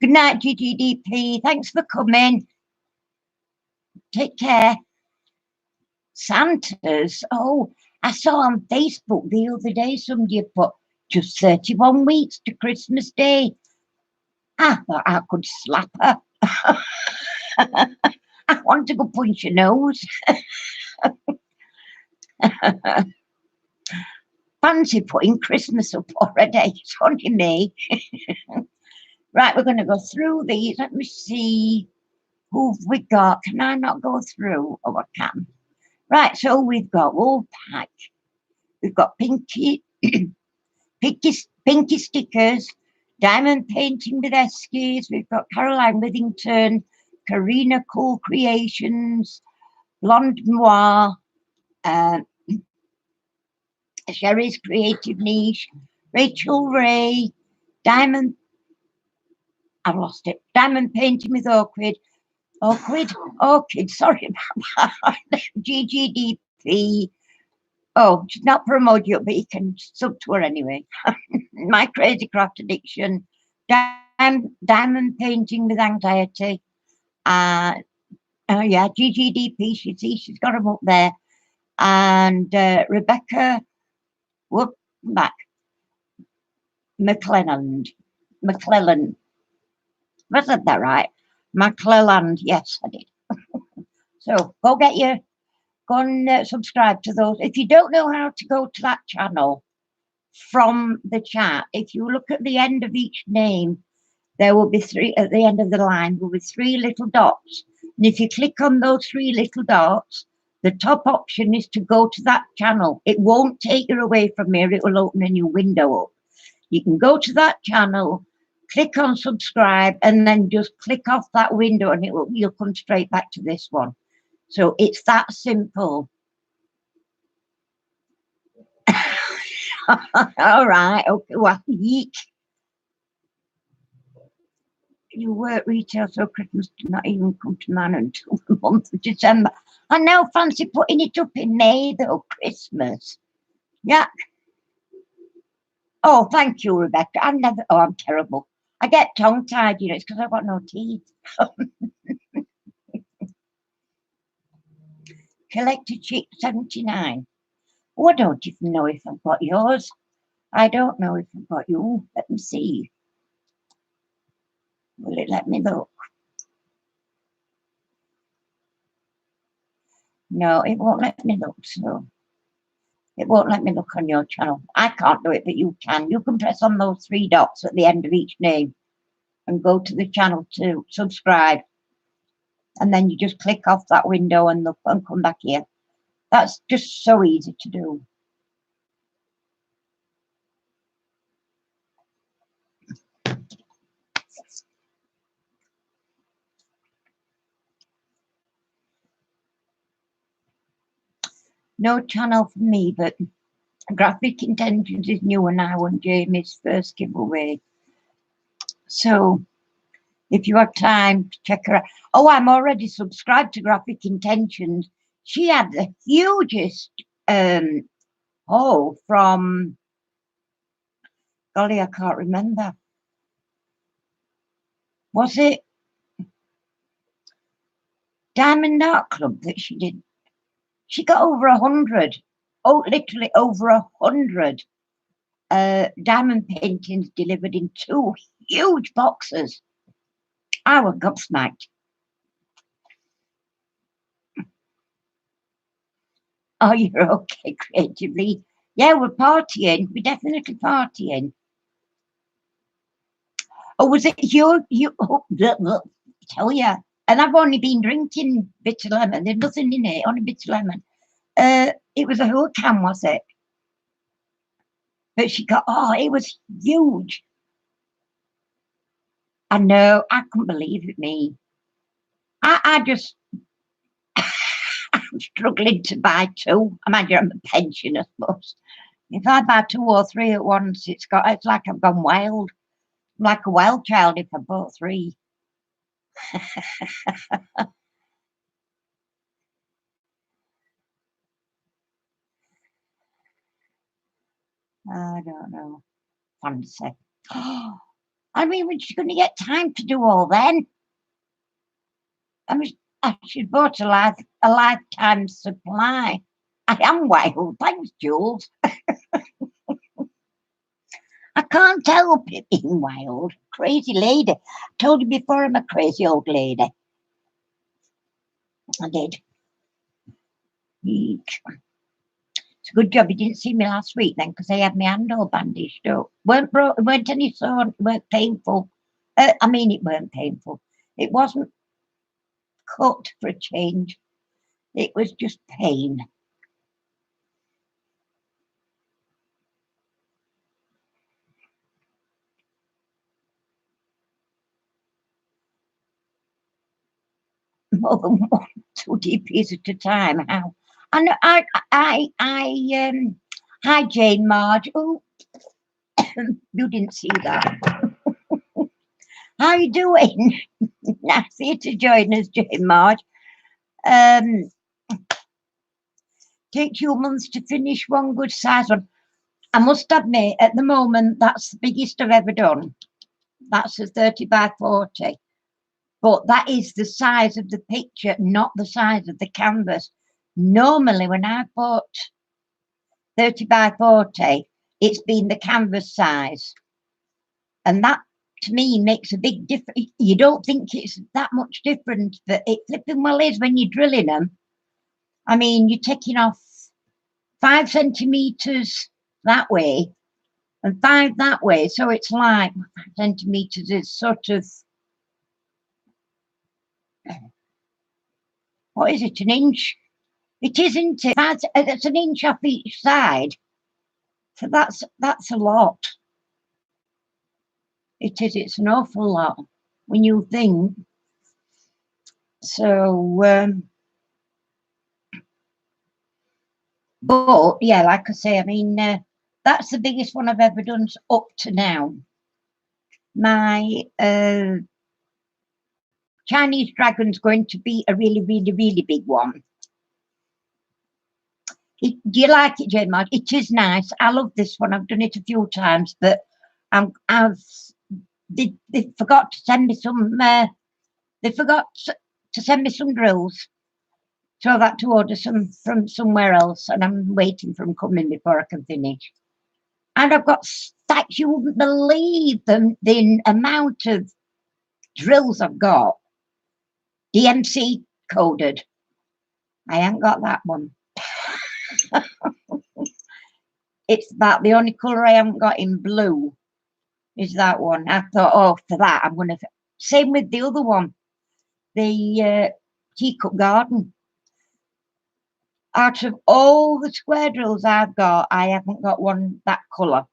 Good night, GGDP. Thanks for coming. Take care. Santas. Oh, I saw on Facebook the other day somebody had put just 31 weeks to Christmas Day. I thought I could slap her. I want to go punch your nose. Fancy putting Christmas up already. It's only me. Right, we're going to go through these. Let me see who've we got. Can I not go through? Oh, I can. Right, so we've got Wolfpack. We've got Pinky, Pinky Stickers, Diamond Painting with Eskies. We've got Caroline Withington, Karina Cool Creations, Blonde Noir, Sherry's Creative Niche, Rachel Ray, Diamond, I've lost it, Diamond Painting with Orchid, sorry about that, GGDP. Oh, she's not promoted, but you can sub to her anyway. My Crazy Craft Addiction, Diamond Painting with Anxiety. Yeah, GGDP, she's got them up there. And Rebecca, back, McClelland. Wasn't that right? McClelland, yes, I did. So go and subscribe to those. If you don't know how to go to that channel, from the chat. If you look at the end of each name, there will be three, at the end of the line, will be three little dots. And if you click on those three little dots, the top option is to go to that channel. It won't take you away from here. It will open a new window up. You can go to that channel, click on subscribe, and then just click off that window and you'll come straight back to this one. So it's that simple. All right, okay, well, yeet. You work retail, so Christmas did not even come to man until the month of December. I now fancy putting it up in May, though, Christmas. Yeah. Oh, thank you, Rebecca. I'm terrible. I get tongue-tied, you know, it's because I've got no teeth. Collected Chick 79. Oh, I don't even know if I've got yours. I don't know if I've got you. Let me see. Will it let me look? No, it won't let me look, so it won't let me look on your channel. I can't do it, but you can. You can press on those three dots at the end of each name and go to the channel to subscribe. And then you just click off that window and come back here. That's just so easy to do. No channel for me, but Graphic Intentions is new and I won Jamie's first giveaway. So if you have time to check her out. Oh, I'm already subscribed to Graphic Intentions. She had the hugest haul from, golly, I can't remember. Was it Diamond Art Club that she did? She got over 100. Oh, literally over 100 diamond paintings delivered in 2 huge boxes. I was gobsmacked. Oh, you're okay, creatively. Yeah, we're partying. We're definitely partying. Oh, was it you? Tell ya. And I've only been drinking bitter lemon. There's nothing in it, only bitter lemon. It was a hurricane, was it? But she got, oh, it was huge. I know, I couldn't believe it, me. I just, I'm struggling to buy 2. I mind you, I'm a pensioner, I suppose. If I buy 2 or 3 at once, it's like I've gone wild. I'm like a wild child if I bought 3. I don't know. Fancy. I mean, when she's going to get time to do all then? I mean, she's bought a lifetime supply. I am wild. Thanks, Jules. I can't help it being wild. Crazy lady. I told you before I'm a crazy old lady. I did. Eek. It's a good job you didn't see me last week then, because I had my hand all bandaged up. Weren't any sore, weren't painful. I mean, it weren't painful. It wasn't cut for a change. It was just pain. More than 1, 2 DPs at a time. How? And hi Jane Marge. Oh, you didn't see that. How you doing? Nice you to join us, Jane Marge. Takes you months to finish one good size one. I must admit, at the moment, that's the biggest I've ever done. That's a 30 by 40. But that is the size of the picture, not the size of the canvas. Normally, when I bought 30 by 40, it's been the canvas size. And that, to me, makes a big difference. You don't think it's that much different, but it flipping well is when you're drilling them. I mean, you're taking off 5 centimetres that way and 5 that way. So it's like 5 centimetres is sort of, what is it, an inch? It isn't it? It's an inch off each side. So that's a lot. It is, it's an awful lot when you think. So, but yeah, like I say, I mean, that's the biggest one I've ever done up to now. My Chinese dragon's going to be a really, really, really big one. Do you like it, Jane? It is nice. I love this one. I've done it a few times, but they forgot to send me some. They forgot to send me some drills, so I've had to order some from somewhere else, and I'm waiting for them coming before I can finish. And I've got stacks. You wouldn't believe the amount of drills I've got. DMC coded. I ain't got that one. It's about the only colour I haven't got in blue is that one. I thought, oh, for that, I'm going to... Same with the other one, the teacup garden. Out of all the square drills I've got, I haven't got one that colour.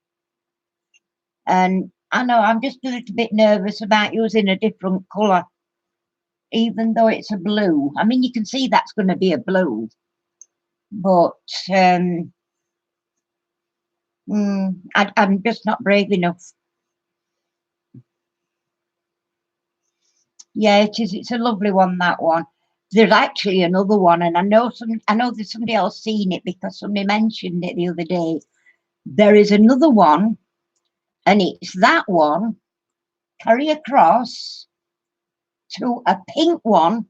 And I know I'm just a little bit nervous about using a different colour, even though it's a blue. I mean, you can see that's going to be a blue. But I'm just not brave enough. Yeah, it is. It's a lovely one, that one. There's actually another one, and I know there's somebody else seen it because somebody mentioned it the other day. There is another one, and it's that one, carry across to a pink one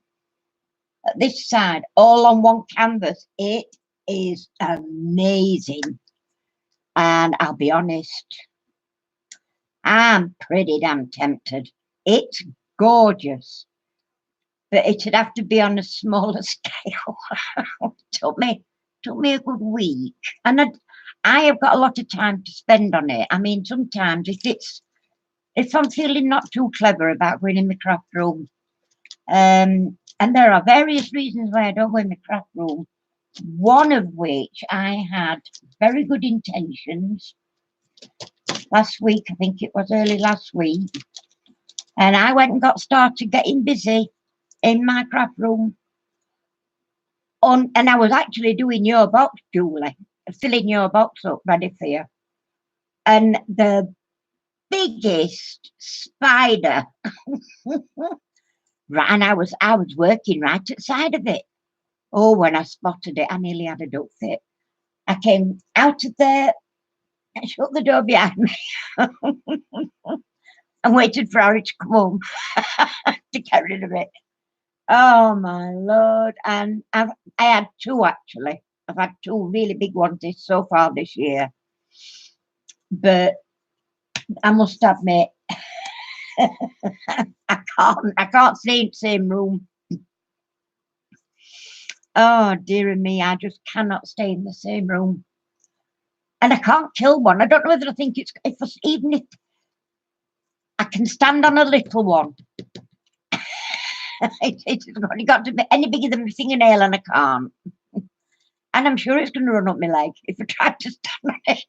at this side, all on one canvas. It is amazing. And I'll be honest, I'm pretty damn tempted. It's gorgeous, but it'd have to be on a smaller scale. took me a good week, and I have got a lot of time to spend on it. I mean, sometimes if I'm feeling not too clever about going in the craft room, and there are various reasons why I don't go in the craft room. One of which I had very good intentions last week. I think it was early last week. And I went and got started getting busy in my craft room. And I was actually doing your box, Julie, filling your box up ready for you. And the biggest spider, and I was working right at the side of it. Oh, when I spotted it, I nearly had a duck fit. I came out of there and shut the door behind me and waited for Harry to come home to get rid of it. Oh, my Lord. And I had 2, actually. I've had 2 really big ones so far this year. But I must admit, I can't stay in the same room. Oh, dear me, I just cannot stay in the same room. And I can't kill one. I don't know whether I think even if I can stand on a little one. It's only got to be any bigger than my fingernail, and I can't. And I'm sure it's going to run up my leg if I try to stand on it.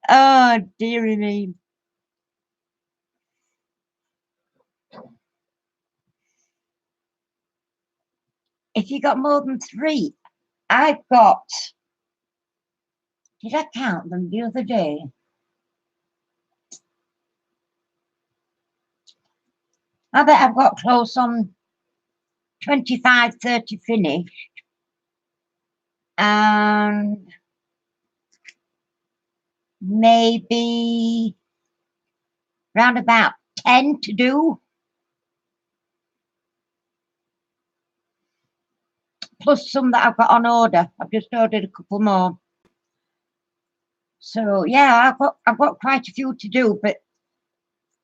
Oh, dearie me. If you got more than 3, I've got, did I count them the other day? I bet I've got close on 25, 30 finished. And maybe round about 10 to do. Plus some that I've got on order. I've just ordered a couple more. So yeah, I've got quite a few to do, but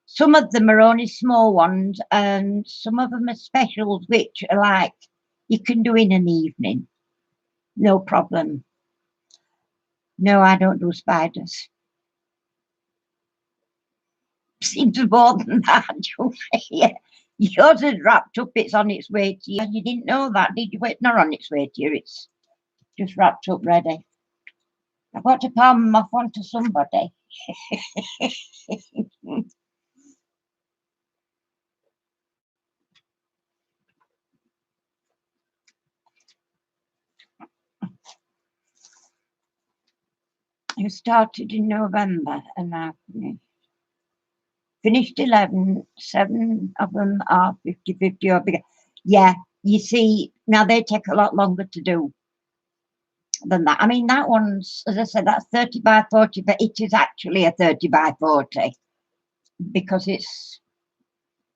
some of them are only small ones, and some of them are specials, which are like you can do in an evening, no problem. No, I don't do spiders. Seems more than that, Julia. Yours is wrapped up, it's on its way to you. You didn't know that, did you? It's not on its way to you, it's just wrapped up ready. I've got to palm them off onto somebody. I started in November and I finished 11. 7 of them are 50-50 or bigger. Yeah, you see, now they take a lot longer to do than that. I mean, that one's, as I said, that's 30 by 40, but it is actually a 30 by 40 because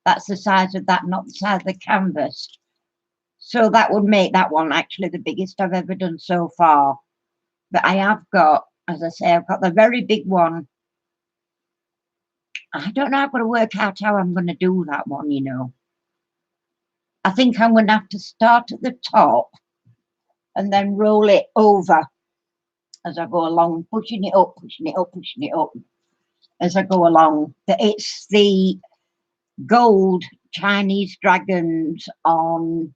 that's the size of that, not the size of the canvas. So that would make that one actually the biggest I've ever done so far. But I have got, as I say, I've got the very big one. I don't know, I've got to work out how I'm going to do that one, you know. I think I'm going to have to start at the top and then roll it over as I go along, pushing it up, pushing it up, pushing it up as I go along. It's the gold Chinese dragons on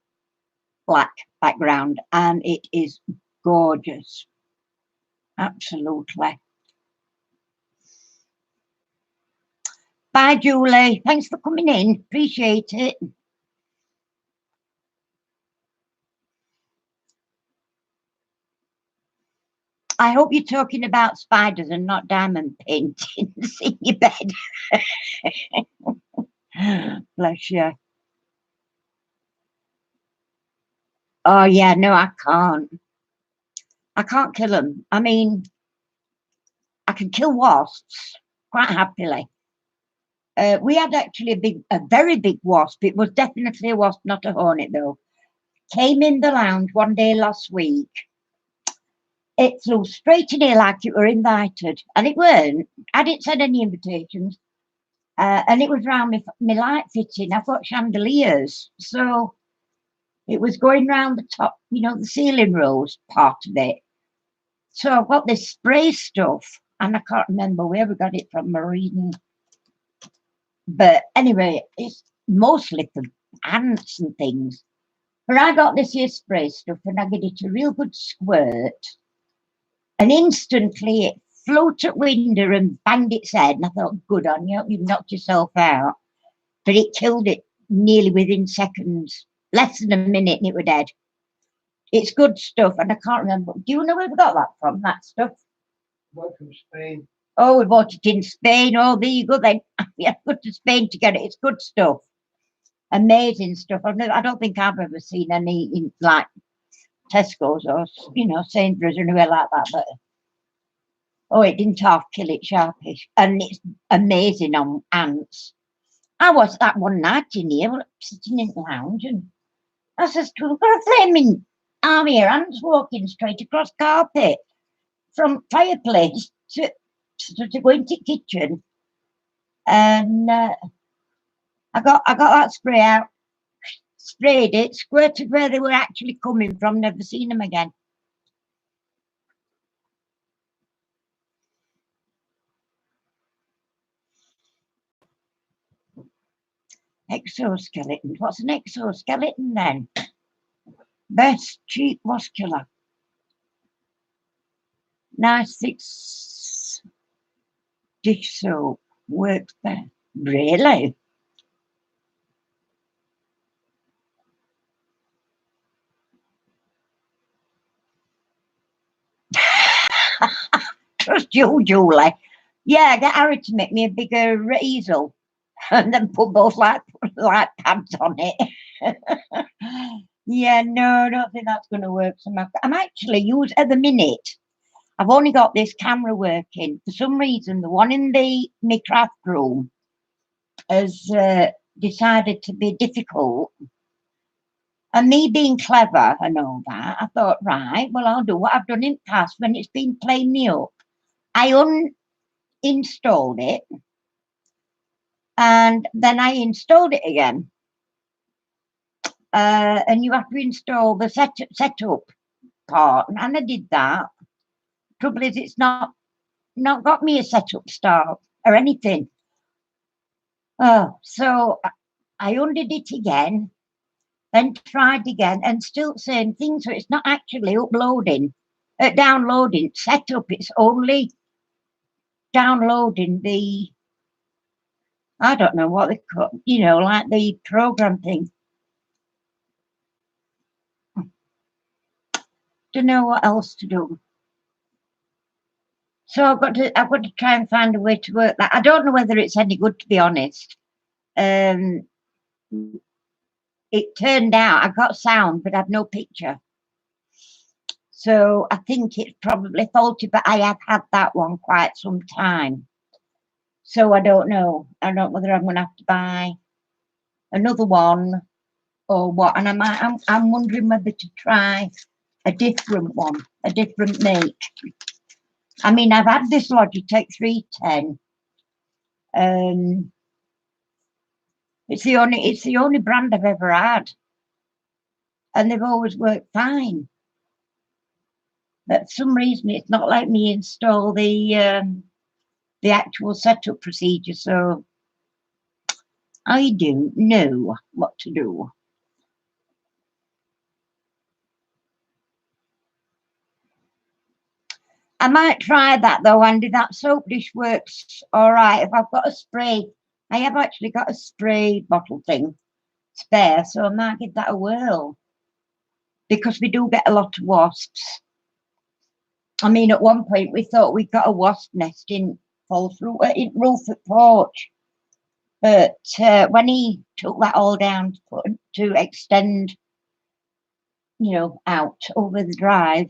black background, and it is gorgeous. Absolutely. Bye, Julie. Thanks for coming in. Appreciate it. I hope you're talking about spiders and not diamond paintings in your bed. Bless you. Oh, yeah, no, I can't. I can't kill them. I mean, I can kill wasps quite happily. We had actually a very big wasp. It was definitely a wasp, not a hornet, though. Came in the lounge one day last week. It flew straight in here like it were invited, and it weren't. I didn't send any invitations, and it was round my light fitting. I've got chandeliers, so it was going round the top, you know, the ceiling rose part of it. So I've got this spray stuff, and I can't remember where we got it from. Marine. But anyway, it's mostly for ants and things. But I got this here spray stuff and I get it a real good squirt. And instantly it flew to window and banged its head. And I thought, good on you, you've knocked yourself out. But it killed it nearly within seconds, less than a minute, and it was dead. It's good stuff, and I can't remember. Do you know where we got that from, that stuff? Bought from Spain. Oh, we bought it in Spain. Oh, there you go then. We have to go to Spain to get it. It's good stuff. Amazing stuff. I don't think I've ever seen any in like Tesco's or, you know, Sainsbury's or anywhere like that. But oh, it didn't half kill it sharpish. And it's amazing on ants. I was that one night in here, sitting in the lounge, and I says to him, "I've got a flaming army of ants walking straight across carpet from fireplace to go into kitchen." And I got that spray out, sprayed it, squirted where they were actually coming from, never seen them again. Exoskeleton. What's an exoskeleton then? Best cheap muscular. Nice thick dish soap. Works there. Really? Trust you, Julie. Yeah, get Harry to make me a bigger easel and then put both light pads on it. Yeah, no, I don't think that's going to work. So I'm actually using at the minute. I've only got this camera working. For some reason, the one in my craft room has decided to be difficult. And me being clever and all that, I thought, right, well, I'll do what I've done in the past when it's been playing me up. I uninstalled it and then I installed it again. And you have to install the setup part. And I did that. trouble is it's not got me a setup start or anything. Oh, so I undid it again, then tried again, and still same thing. So it's not actually uploading, downloading setup. It's only downloading the, I don't know what they call, like the program thing. Don't know what else to do. So I've got to try and find a way to work that. I don't know whether it's any good, to be honest. It turned out I got sound, but I've no picture. So I think it's probably faulty, but I have had that one quite some time. So I don't know. I don't know whether I'm going to have to buy another one or what. And I'm wondering whether to try a different one, a different make. I mean, I've had this Logitech 310. It's the only brand I've ever had, and they've always worked fine. But for some reason, it's not letting me install the actual setup procedure. So I don't know what to do. I might try that though, Andy. That soap dish works all right. If I've got a spray, I have actually got a spray bottle thing spare, so I might give that a whirl. Because we do get a lot of wasps. I mean, at one point we thought we got a wasp nest in Rulford Porch, but when he took that all down to extend, out over the drive,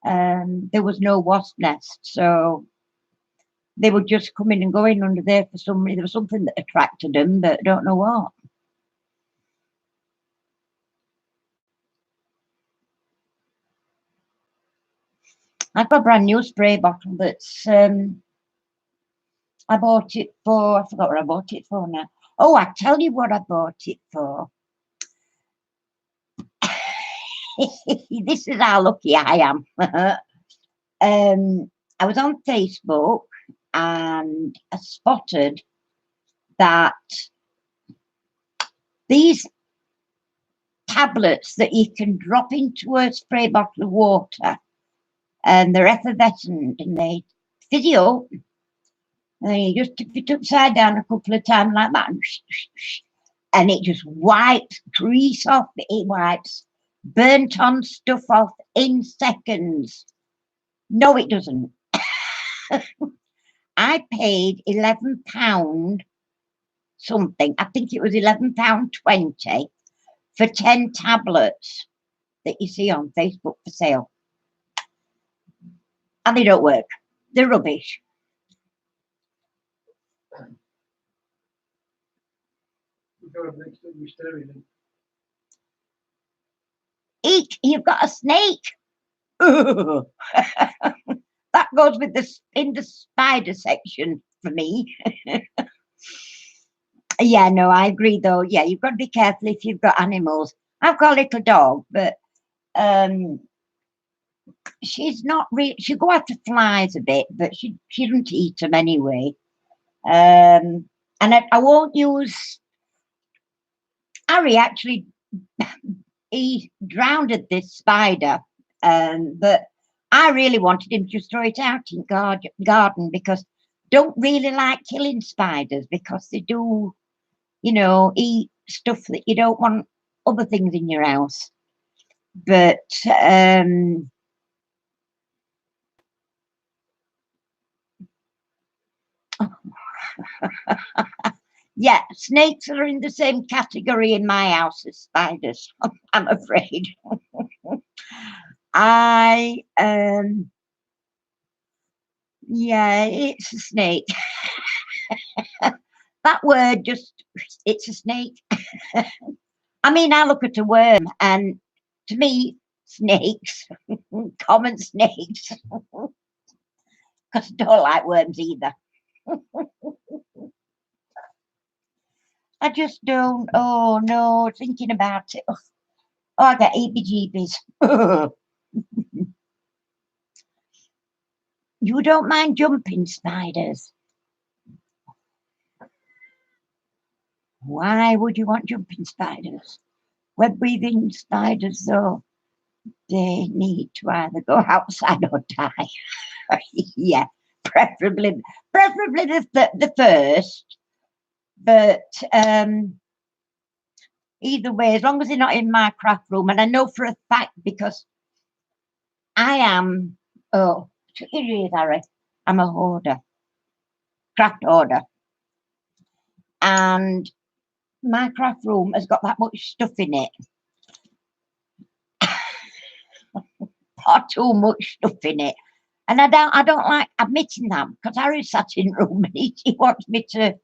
there was no wasp nest, so they were just coming and going under there for some reason. There was something that attracted them, but I don't know what. I've got a brand new spray bottle that's I bought it for, I forgot what I bought it for now. Oh, I tell you what I bought it for. This is how lucky I am. I was on Facebook and I spotted that these tablets that you can drop into a spray bottle of water, and they're effervescent and they fizz you up. And you just tip it upside down a couple of times like that, and it just wipes grease off. It wipes burnt on stuff off in seconds. No, it doesn't. I paid £11 something. I think it was £11.20 for 10 tablets that you see on Facebook for sale. And they don't work. They're rubbish. You got them next to your stereo. Eat, you've got a snake. That goes with in the spider section for me. Yeah, no, I agree though. Yeah, you've got to be careful if you've got animals. I've got a little dog, but she's not really, she go after flies a bit, but she doesn't eat them anyway. And I won't use, Harry actually, he drowned this spider, but I really wanted him to just throw it out in garden because don't really like killing spiders because they do, eat stuff that you don't want other things in your house. But yeah, snakes are in the same category in my house as spiders, I'm afraid. Yeah, it's a snake. That word it's a snake. I mean, I look at a worm and to me, snakes, common snakes, because I don't like worms either. I just don't. Oh no, thinking about it. Oh, I get heebie-jeebies. You don't mind jumping spiders? Why would you want jumping spiders? Web-weaving spiders, though, they need to either go outside or die. Yeah, preferably the first. But either way, as long as they're not in my craft room, and I know for a fact because I am, oh, Harry, I'm a hoarder, craft hoarder, and my craft room has got that much stuff in it, or too much stuff in it, and I don't like admitting that because Harry sat in room and he wants me to,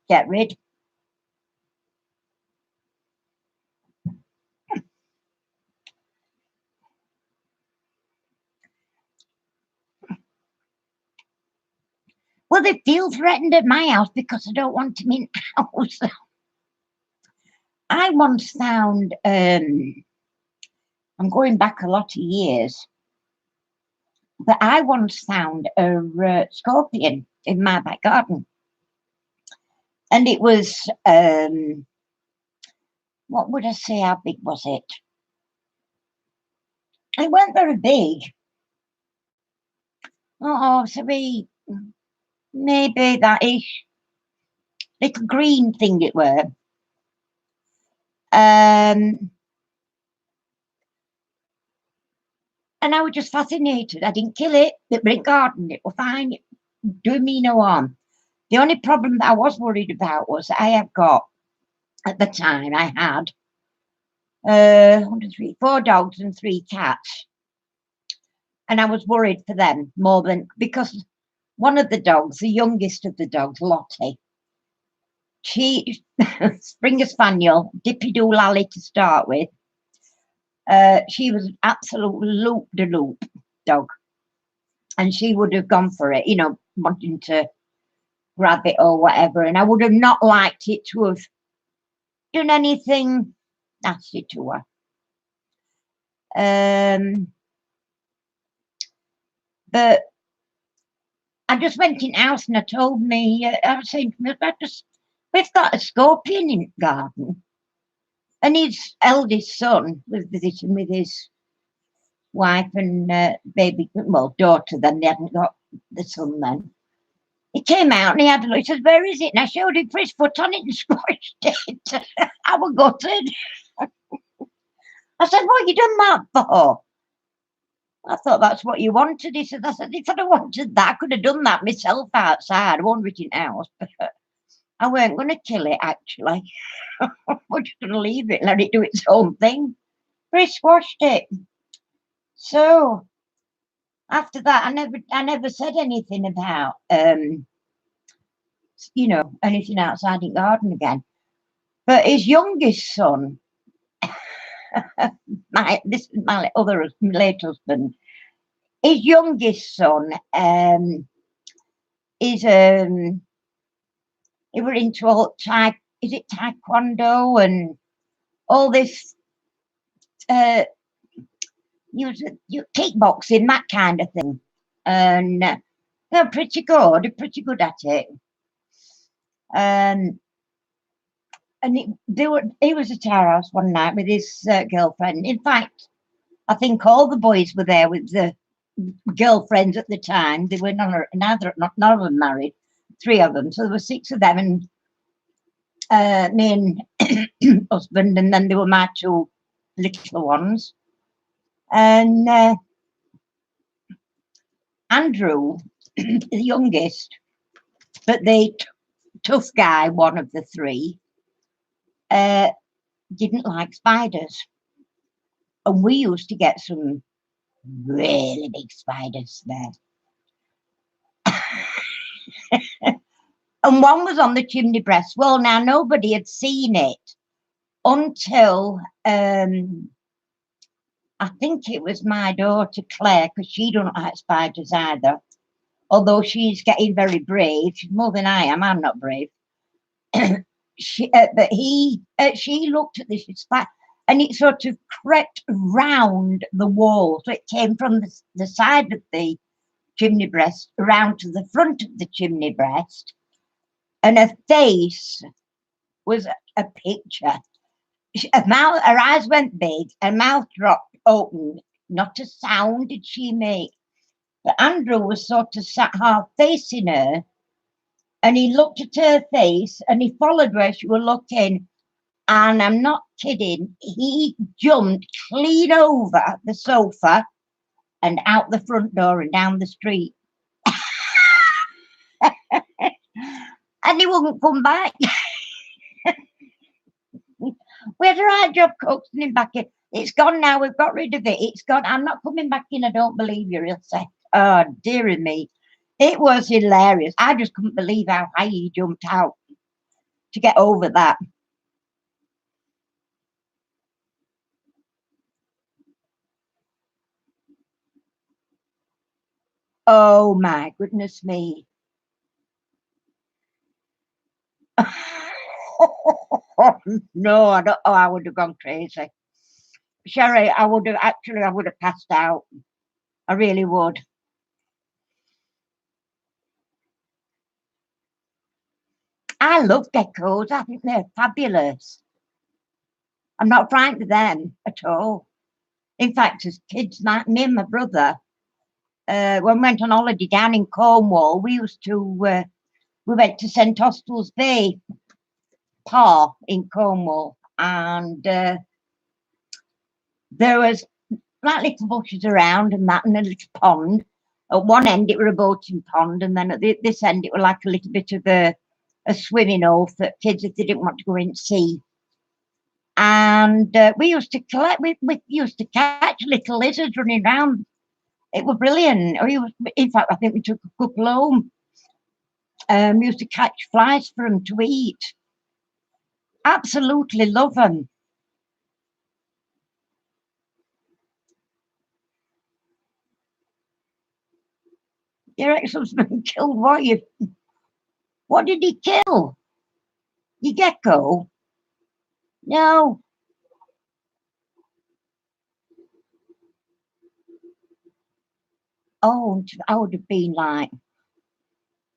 get rid. Well, they feel threatened at my house because I don't want them in the house. I once found, I'm going back a lot of years, but I once found a scorpion in my back garden. And it was, what would I say, how big was it? It weren't very big. Oh, so maybe that ish. Little green thing it were. And I was just fascinated. I didn't kill it. It went garden. It was fine. It doing me no harm. The only problem that I was worried about was I have got, at the time, I had 1, 2, 3, 4 dogs and 3 cats. And I was worried for them more than, because one of the dogs, the youngest of the dogs, Lottie, she, Springer Spaniel, Dippy Doo Lally to start with, she was absolute loop-de-loop dog. And she would have gone for it, wanting to grab it or whatever. And I would have not liked it to have done anything nasty to her. But I just went in the house and I told me, I was saying to my husband, we've got a scorpion in the garden. And his eldest son was visiting with his wife and baby, well, daughter then. They hadn't got the son then. He came out and he had a look. He says, where is it? And I showed him for his foot on it and squashed it. I was gutted. I said, what you done that for? I thought that's what you wanted. He said, I said, if I'd have wanted that, I could have done that myself outside. I won't reach in the house, but I weren't going to kill it, actually. We're just going to leave it and let it do its own thing. But he squashed it. So after that, I never said anything about, anything outside the garden again. But his youngest son, this is my late husband. His youngest son is he were into all is it taekwondo and all this kickboxing, that kind of thing, and they're pretty good at it. And he was at our house one night with his girlfriend. In fact, I think all the boys were there with the girlfriends at the time. They were none of them married, 3 of them. So there were 6 of them, and me and husband, and then there were my 2 little ones. And Andrew, the youngest, but the tough guy, one of the 3, didn't like spiders. And we used to get some really big spiders there. And one was on the chimney breast. Well, now nobody had seen it until I think it was my daughter Claire, because she don't like spiders either. Although she's getting very brave, she's more than I am. I'm not brave. But she looked at this spider, and it sort of crept round the wall. So it came from the side of the chimney breast around to the front of the chimney breast, and her face was a picture. Her eyes went big, her mouth dropped open. Not a sound did she make. But Andrew was sort of sat half facing her, and he looked at her face and he followed where she was looking. And I'm not kidding, he jumped clean over the sofa and out the front door and down the street. And he wouldn't come back. We had a right job coaxing him back in. It's gone now, we've got rid of it. It's gone. I'm not coming back in, I don't believe you, he'll say. Oh, dearie me. It was hilarious. I just couldn't believe how high he jumped out to get over that. Oh my goodness me. No, I don't. Oh, I would have gone crazy. Sherry, I would have passed out. I really would. I love geckos. I think they're fabulous. I'm not frightened of them at all. In fact, as kids, me and my brother, when we went on holiday down in Cornwall, we went to St Austell's Bay Par in Cornwall, and there was like little bushes around and that, and a little pond. At one end, it was a boating pond, and then at this end, it was like a little bit of a swimming hole for kids if they didn't want to go in and see. And we used to collect. We used to catch little lizards running around. It was brilliant. In fact, I think we took a couple home. We used to catch flies for them to eat. Absolutely love them. Your ex-husband killed what? What did he kill? Your gecko? No. Oh, I would have been like,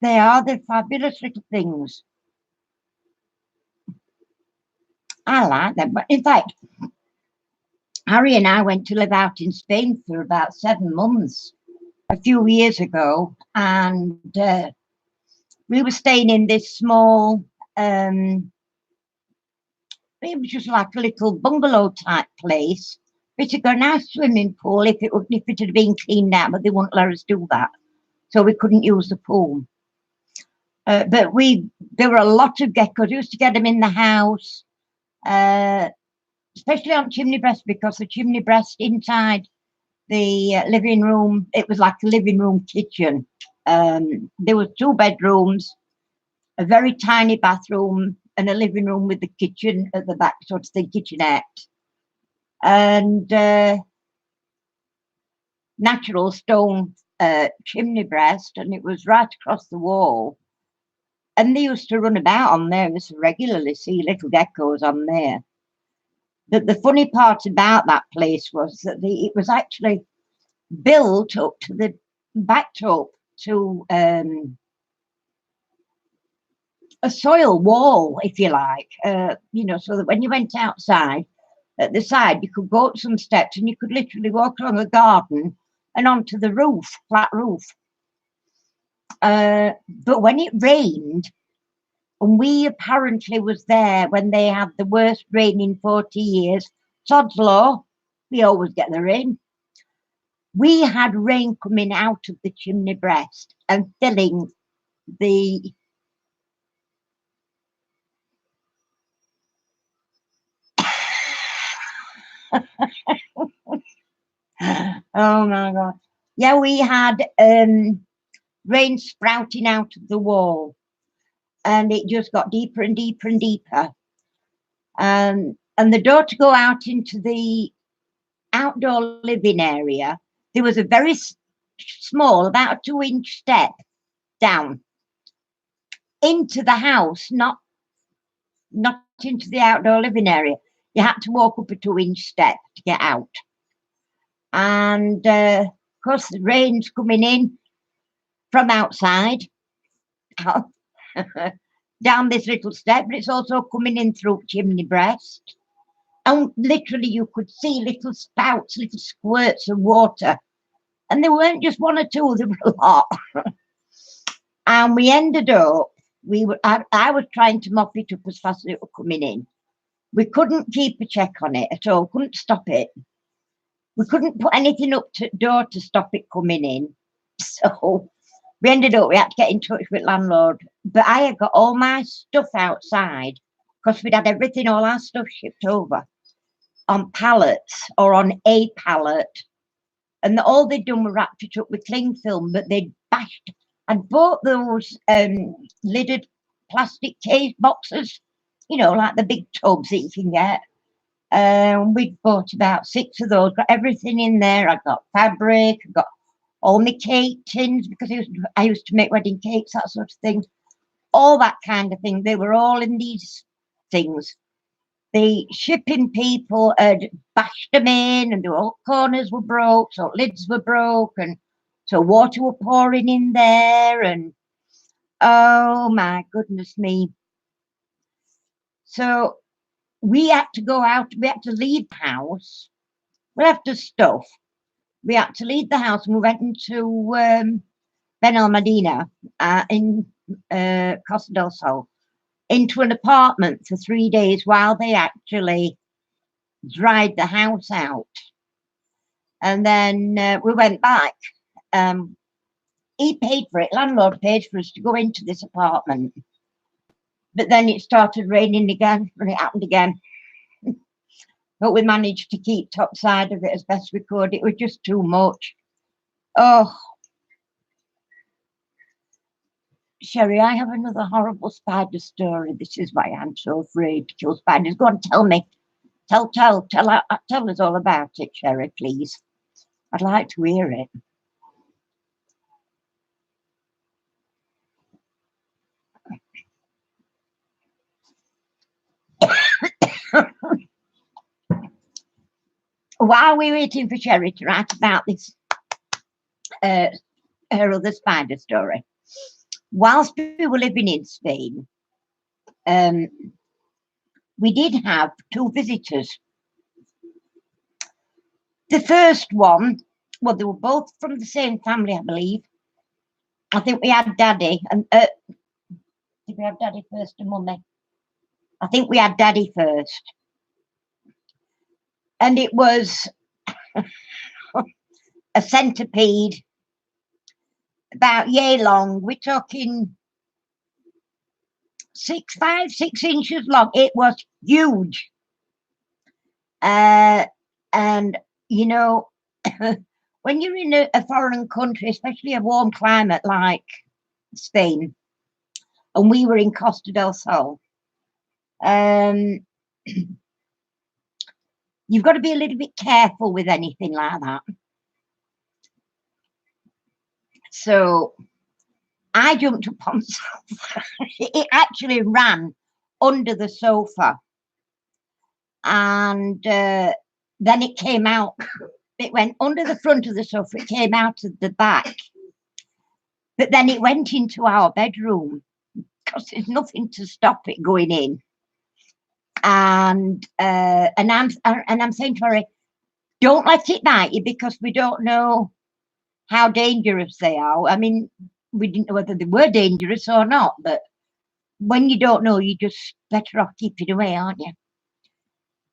they're fabulous little things. I like them. But in fact, Harry and I went to live out in Spain for about 7 months a few years ago, and we were staying in this small, it was just like a little bungalow type place. It had got a nice swimming pool if it had been cleaned out, but they wouldn't let us do that, so we couldn't use the pool. But there were a lot of geckos. We used to get them in the house, especially on chimney breast, because the chimney breast inside the living room, it was like a living room kitchen. There were 2 bedrooms, a very tiny bathroom, and a living room with the kitchen at the back, sort of thing, kitchenette. And natural stone chimney breast, and it was right across the wall. And they used to run about on there. We used to regularly see little geckos on there. But the funny part about that place was that it was actually built up to the backed up to a soil wall, if you like, so that when you went outside, at the side, you could go up some steps and you could literally walk along the garden and onto the roof, flat roof. But when it rained, and we apparently was there when they had the worst rain in 40 years, sod's law, we always get the rain. We had rain coming out of the chimney breast and filling the oh my God. Yeah, we had rain sprouting out of the wall, and it just got deeper and deeper and deeper. And the door to go out into the outdoor living area, there was a very small, about a 2-inch step down into the house, not into the outdoor living area. You had to walk up a 2-inch step to get out. And of course, the rain's coming in, from outside down this little step, but it's also coming in through chimney breast. And literally you could see little spouts, little squirts of water. And they weren't just one or two, there were a lot. And we ended up, I was trying to mop it up as fast as it was coming in. We couldn't keep a check on it at all, couldn't stop it. We couldn't put anything up to the door to stop it coming in. So we ended up, we had to get in touch with landlord. But I had got all my stuff outside because we'd had everything, all our stuff shipped over on pallets or on a pallet. And all they'd done was wrapped it up with cling film, but they'd bashed. I'd bought those lidded plastic case boxes, you know, like the big tubs that you can get. We'd bought about 6 of those, got everything in there. I got fabric, I got all my cake tins because I used to make wedding cakes, that sort of thing. All that kind of thing. They were all in these things. The shipping people had bashed them in, and all corners were broke, so lids were broke, and so water were pouring in there, and oh my goodness me. So we had to go out, we had to leave the house. We left the stuff. We had to leave the house, and we went into Ben El Medina in Costa del Sol, into an apartment for 3 days while they actually dried the house out. And then we went back. He paid for it, landlord paid for us to go into this apartment. But then it started raining again, and it happened again. But we managed to keep top side of it as best we could. It was just too much. Oh, Sherry, I have another horrible spider story. This is why I'm so afraid to kill spiders. Go on, tell me. Tell us all about it, Sherry, please. I'd like to hear it. While we're waiting for Sherry to write about this, her other spider story, whilst we were living in Spain, we did have 2 visitors. The first one, well, they were both from the same family, I believe. I think we had Daddy, and did we have Daddy first and Mummy? I think we had Daddy first. And it was a centipede, about yay long. We're talking 6 inches long. It was huge. And, you know, when you're in a foreign country, especially a warm climate like Spain, and we were in Costa del Sol, you've got to be a little bit careful with anything like that. So I jumped up on the sofa. It actually ran under the sofa, and then it came out. It went under the front of the sofa, it came out of the back, but then it went into our bedroom because there's nothing to stop it going in. And I'm saying to her, don't let it bite you because we don't know how dangerous they are. I mean, we didn't know whether they were dangerous or not, but when you don't know, you just better off keeping away, aren't you?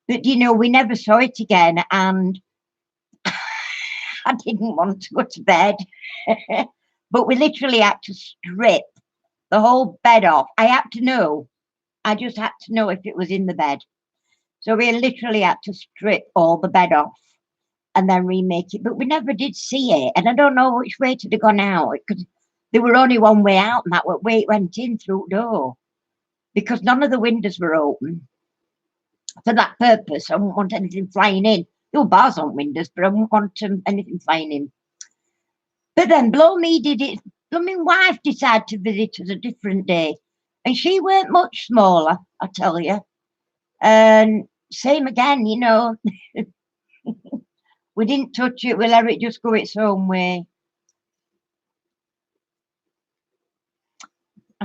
But you know, we never saw it again, and I didn't want to go to bed. But we literally had to strip the whole bed off. I just had to know if it was in the bed. So we literally had to strip all the bed off and then remake it. But we never did see it. And I don't know which way to have gone out, because there were only one way out, and that way it went in through the door, because none of the windows were open for that purpose. I wouldn't want anything flying in. There were bars on windows, but I wouldn't want anything flying in. But then blow me did it. Blooming wife decided to visit us a different day, and she weren't much smaller, I tell you. And same again, you know. We didn't touch it. We let it just go its own way.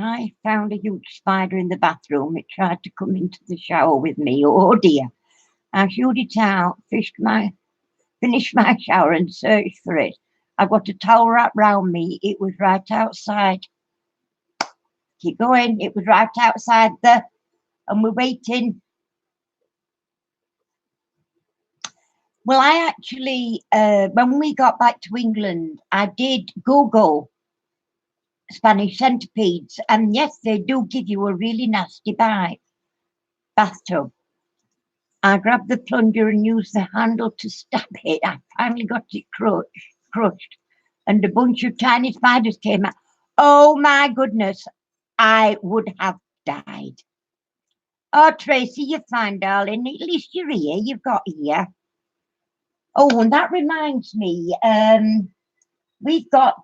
I found a huge spider in the bathroom. It tried to come into the shower with me. Oh dear. I shooed it out, finished my shower and searched for it. I got a towel wrapped round me. It was right outside. Keep going. It was right outside there, and we're waiting. Well, I actually, when we got back to England, I did Google Spanish centipedes, and yes, they do give you a really nasty bathtub. I grabbed the plunger and used the handle to stab it. I finally got it crushed, and a bunch of tiny spiders came out. Oh my goodness, I would have died. Oh, Tracy, you're fine, darling. At least you're here. You've got here. Oh, and that reminds me, we've got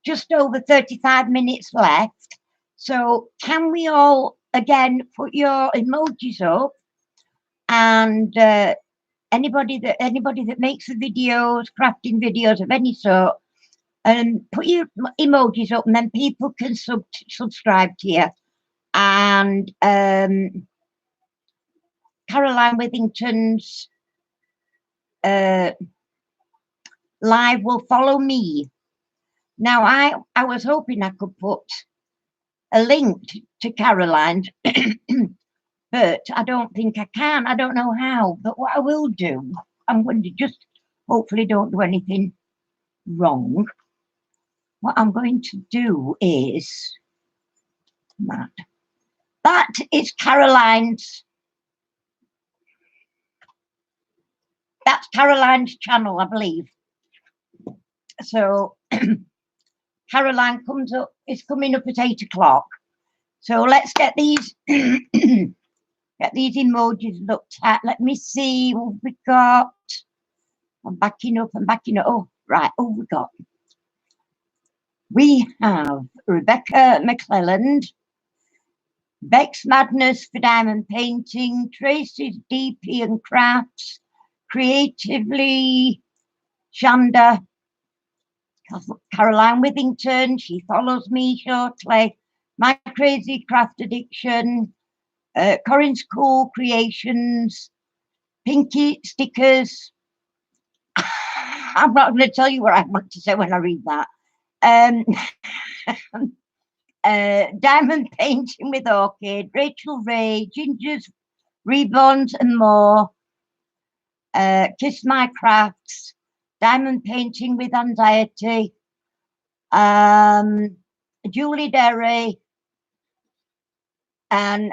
just over 35 minutes left. So can we all, again, put your emojis up, and anybody that makes the videos, crafting videos of any sort, and put your emojis up, and then people can subscribe to you. And Caroline Withington's live will follow me. Now, I was hoping I could put a link to Caroline's, but I don't think I can. I don't know how. But what I will do, I'm going to just hopefully don't do anything wrong. What I'm going to do is that is Caroline's. That's Caroline's channel, I believe. So Caroline comes up. It's coming up at 8 o'clock. So let's get these get these emojis looked at. Let me see what we got. I'm backing up. Oh, right. Oh, we have Rebecca McClelland, Beck's Madness for Diamond Painting, Tracy's DP and Crafts, Creatively Shanda, Caroline Withington, she follows me shortly, My Crazy Craft Addiction, Corinne's Cool Creations, Pinky Stickers. I'm not going to tell you what I want to say when I read that. Diamond Painting with Orchid, Rachel Ray, Ginger's Reborns and More, Kiss My Crafts, Diamond Painting with Anxiety, Julie Derry, and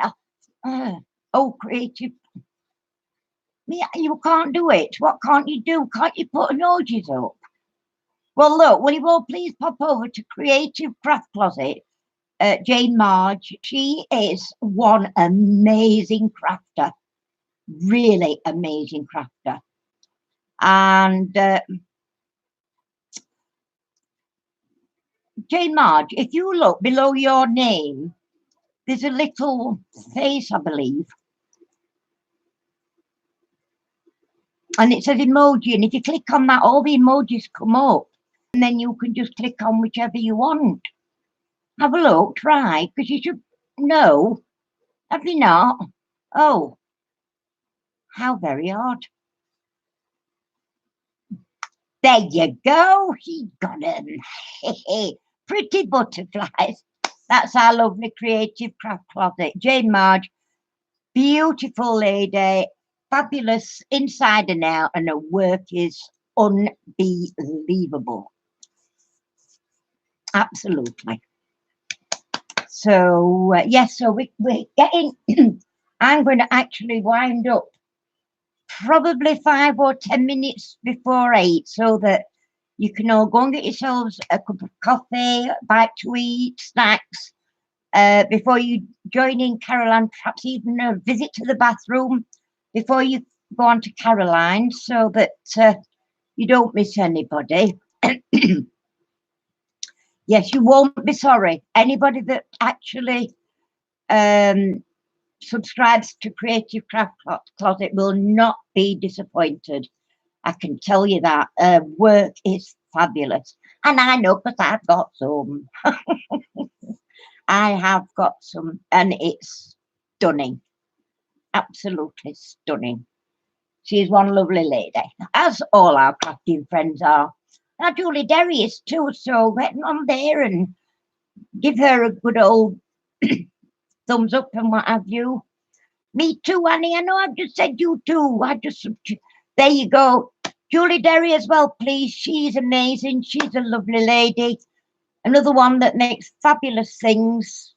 Creative. You can't do it. What can't you do? Can't you put emojis up? Well, look, will you all please pop over to Creative Craft Closet, Jane Marge. She is one amazing crafter, really amazing crafter. And Jane Marge, if you look below your name, there's a little face, I believe. And it says emoji, and if you click on that, all the emojis come up, and then you can just click on whichever you want. Have a look, try, because you should know. Have you not? Oh, how very odd. There you go. She got them. Pretty butterflies. That's our lovely Creative Craft Closet. Jane Marge, beautiful lady, fabulous inside and out, and her work is unbelievable. Absolutely. So, yes, so we're getting, I'm going to actually wind up probably 5 or 10 minutes before 8 so that you can all go and get yourselves a cup of coffee, bite to eat, snacks, before you join in Caroline, perhaps even a visit to the bathroom before you go on to Caroline, so that you don't miss anybody. Yes, you won't be sorry. Anybody that actually subscribes to Creative Craft Closet will not be disappointed. I can tell you that. Work is fabulous. And I know because I've got some. I have got some, and it's stunning, absolutely stunning. She's one lovely lady, as all our crafting friends are. Now, Julie Derry is too, so get on there and give her a good old thumbs up and what have you. Me too, Annie. I know I've just said you too. There you go. Julie Derry as well, please. She's amazing. She's a lovely lady. Another one that makes fabulous things.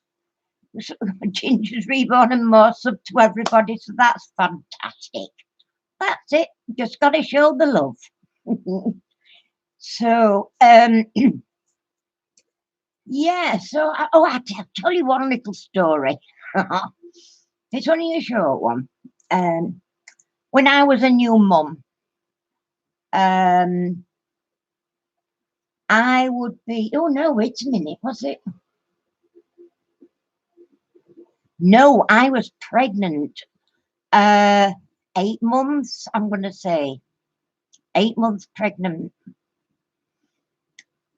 Ginger's reborn and more sub to everybody, so that's fantastic. That's it. Just got to show the love. So, yeah. So, I'll tell you one little story. It's only a short one. When I was a new mum, I would be. Oh no! Wait a minute. Was it? No, I was pregnant. 8 months. I'm going to say 8 months pregnant.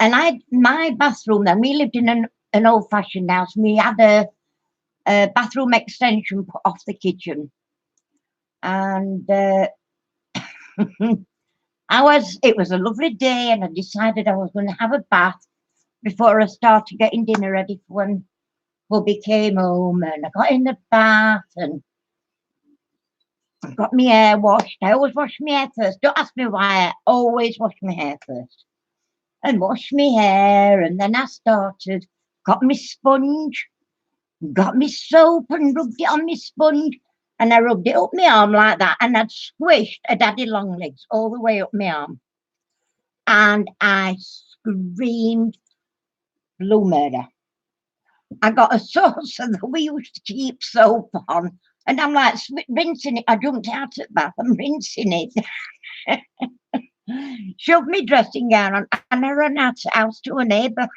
And my bathroom then, we lived in an old-fashioned house. We had a bathroom extension put off the kitchen. And it was a lovely day, and I decided I was going to have a bath before I started getting dinner ready for when hubby came home. And I got in the bath and got my hair washed. I always wash my hair first. Don't ask me why. I always wash my hair first. And washed my hair, and then I started, got my sponge, got my soap and rubbed it on my sponge, and I rubbed it up my arm like that, and I'd squished a daddy long legs all the way up my arm. And I screamed blue murder. I got a saucer that we used to keep soap on, and I'm like rinsing it. I jumped out at bath, I'm rinsing it. Shoved my dressing gown on, and I ran out of house to a neighbour.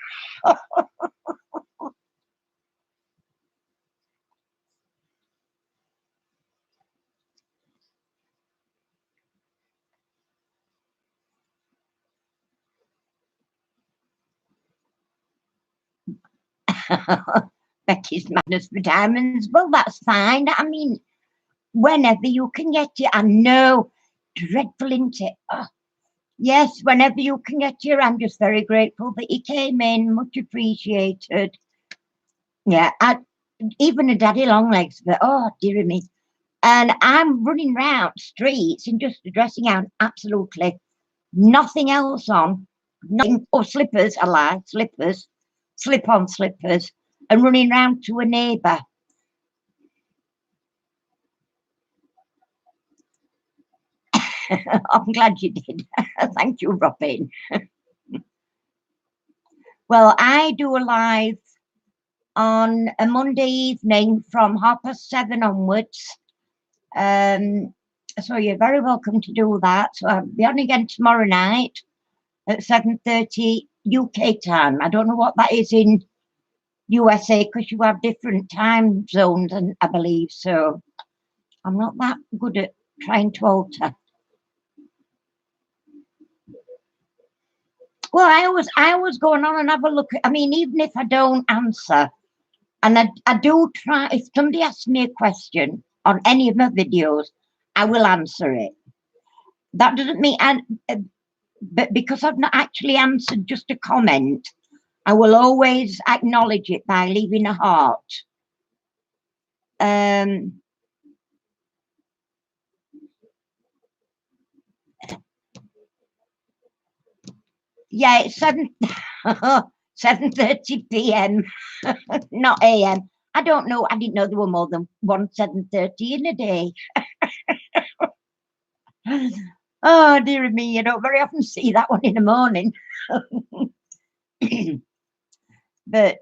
Becky's madness for diamonds. Well, that's fine. I mean, whenever you can get it, I know, dreadful, isn't it? Oh, yes, whenever you can get here, I'm just very grateful that you came in. Much appreciated. Yeah, even a daddy long legs, but oh, dear me. And I'm running round streets in just a dressing gown, absolutely nothing else on. Nothing. Oh, slippers, I like slippers, slip on slippers, and running round to a neighbour. I'm glad you did. Thank you, Robin. Well, I do a live on a Monday evening from 7:30 onwards. So you're very welcome to do that. So I'll be on again tomorrow night at 7:30 UK time. I don't know what that is in USA because you have different time zones, and I believe so. I'm not that good at trying to alter. Well, I always go on and have a look. I mean, even if I don't answer, and I do try. If somebody asks me a question on any of my videos, I will answer it. That doesn't mean, but because I've not actually answered just a comment, I will always acknowledge it by leaving a heart. Yeah, it's 7:30 p.m. not a.m. I don't know. I didn't know there were more than one 7:30 in a day. Oh, dear me, you don't very often see that one in the morning. But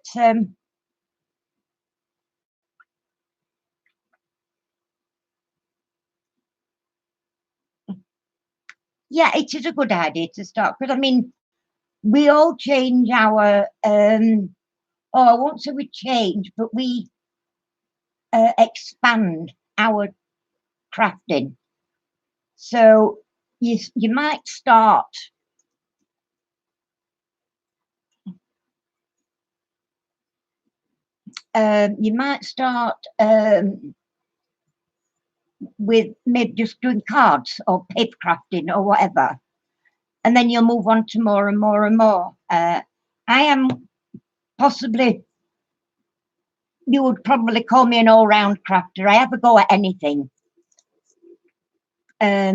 yeah, it is a good idea to start because I mean, we all change our. I won't say we change, but we expand our crafting. So you might start. You might start with maybe just doing cards or paper crafting or whatever, and then you'll move on to more and more and more. I am possibly, you would probably call me an all-round crafter. I have a go at anything. I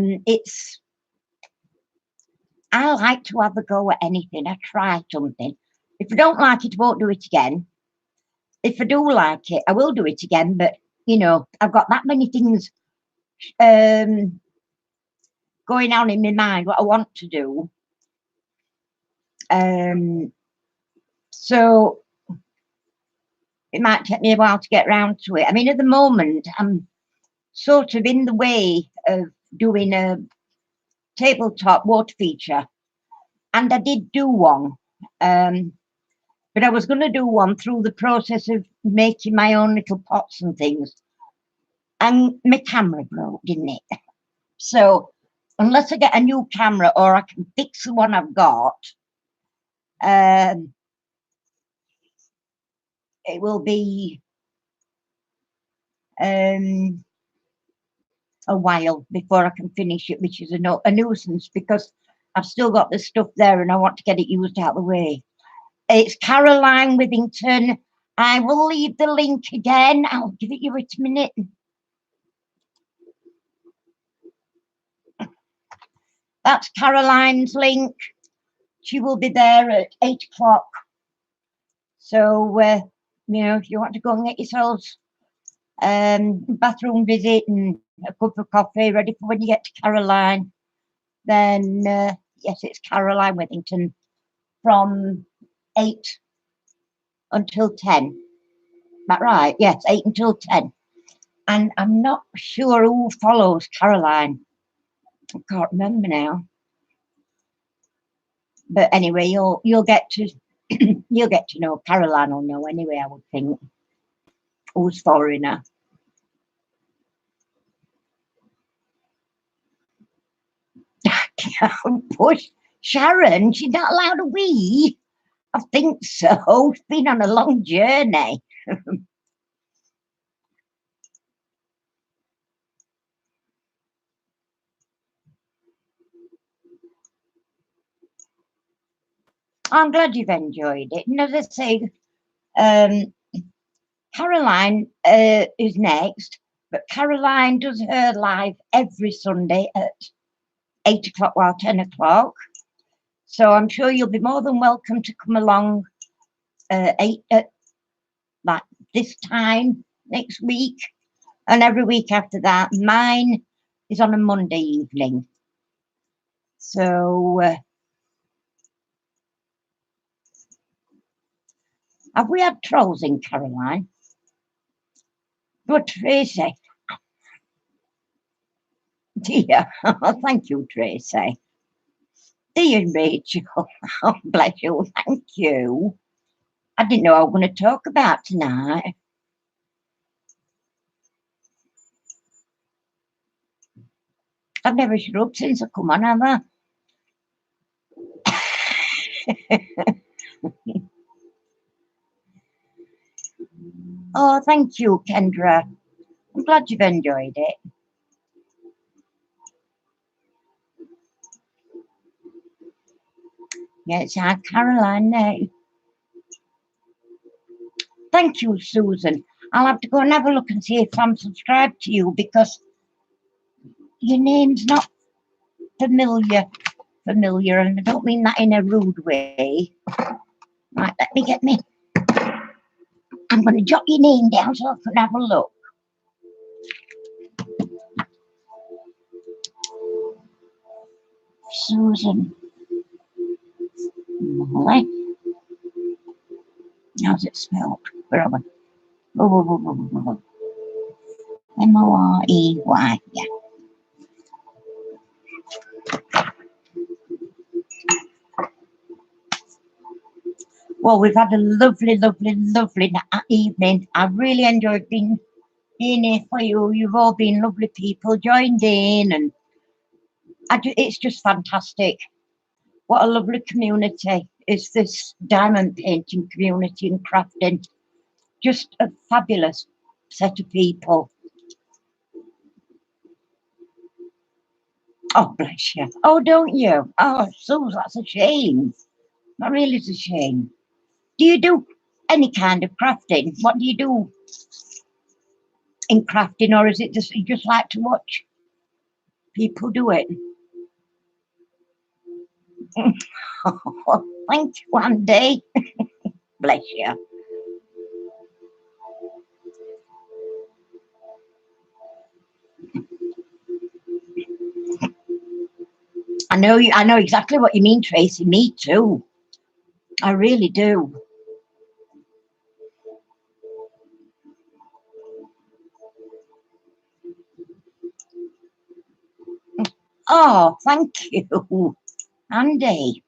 like to have a go at anything. I try something. If I don't like it, I won't do it again. If I do like it, I will do it again. But, you know, I've got that many things going on in my mind, what I want to do. So it might take me a while to get round to it. I mean, at the moment, I'm sort of in the way of doing a tabletop water feature. And I did do one. But I was going to do one through the process of making my own little pots and things. And my camera broke, didn't it? So unless I get a new camera or I can fix the one I've got, it will be a while before I can finish it, which is a nuisance because I've still got the stuff there and I want to get it used out of the way. It's Caroline Withington. I will leave the link again. I'll give it you a minute. That's Caroline's link. She will be there at 8 o'clock. So, you know, if you want to go and get yourselves bathroom visit and a cup of coffee ready for when you get to Caroline, then yes, it's Caroline Withington from 8 until 10. Is that right? Yes, 8 until 10. And I'm not sure who follows Caroline. I can't remember now. But anyway, you'll get to you'll get to know. Caroline will know anyway, I would think, who's following her. Push Sharon, she's not allowed a wee. I think so. She's been on a long journey. I'm glad you've enjoyed it. And as I say, Caroline is next, but Caroline does her live every Sunday at 8 o'clock while 10 o'clock. So I'm sure you'll be more than welcome to come along like this time next week and every week after that. Mine is on a Monday evening. So have we had trolls in Caroline? Good, Tracy. Dear, oh, thank you, Tracy. Dear Rachel, oh, bless you, thank you. I didn't know I was going to talk about tonight. I've never shut up since I come on, have I? Oh, thank you, Kendra. I'm glad you've enjoyed it. Yeah, it's our Caroline now. Thank you, Susan. I'll have to go and have a look and see if I'm subscribed to you because your name's not familiar, and I don't mean that in a rude way. Right, let me get me. I'm going to jot your name down so I can have a look. Susan Morley. How's it spelled? Where are we? Morey. Yeah. Well, we've had a lovely, lovely, lovely evening. I've really enjoyed being here for you. You've all been lovely people, joined in, and it's just fantastic. What a lovely community is this diamond painting community and crafting. just a fabulous set of people. Oh, bless you. Oh, don't you? Oh, Sue, that's a shame. That really is a shame. Do you do any kind of crafting? What do you do in crafting, or is it just you just like to watch people do it? Thank you, Andy. Bless you. I know you. I know exactly what you mean, Tracy. Me too. I really do. Oh, thank you, Andy.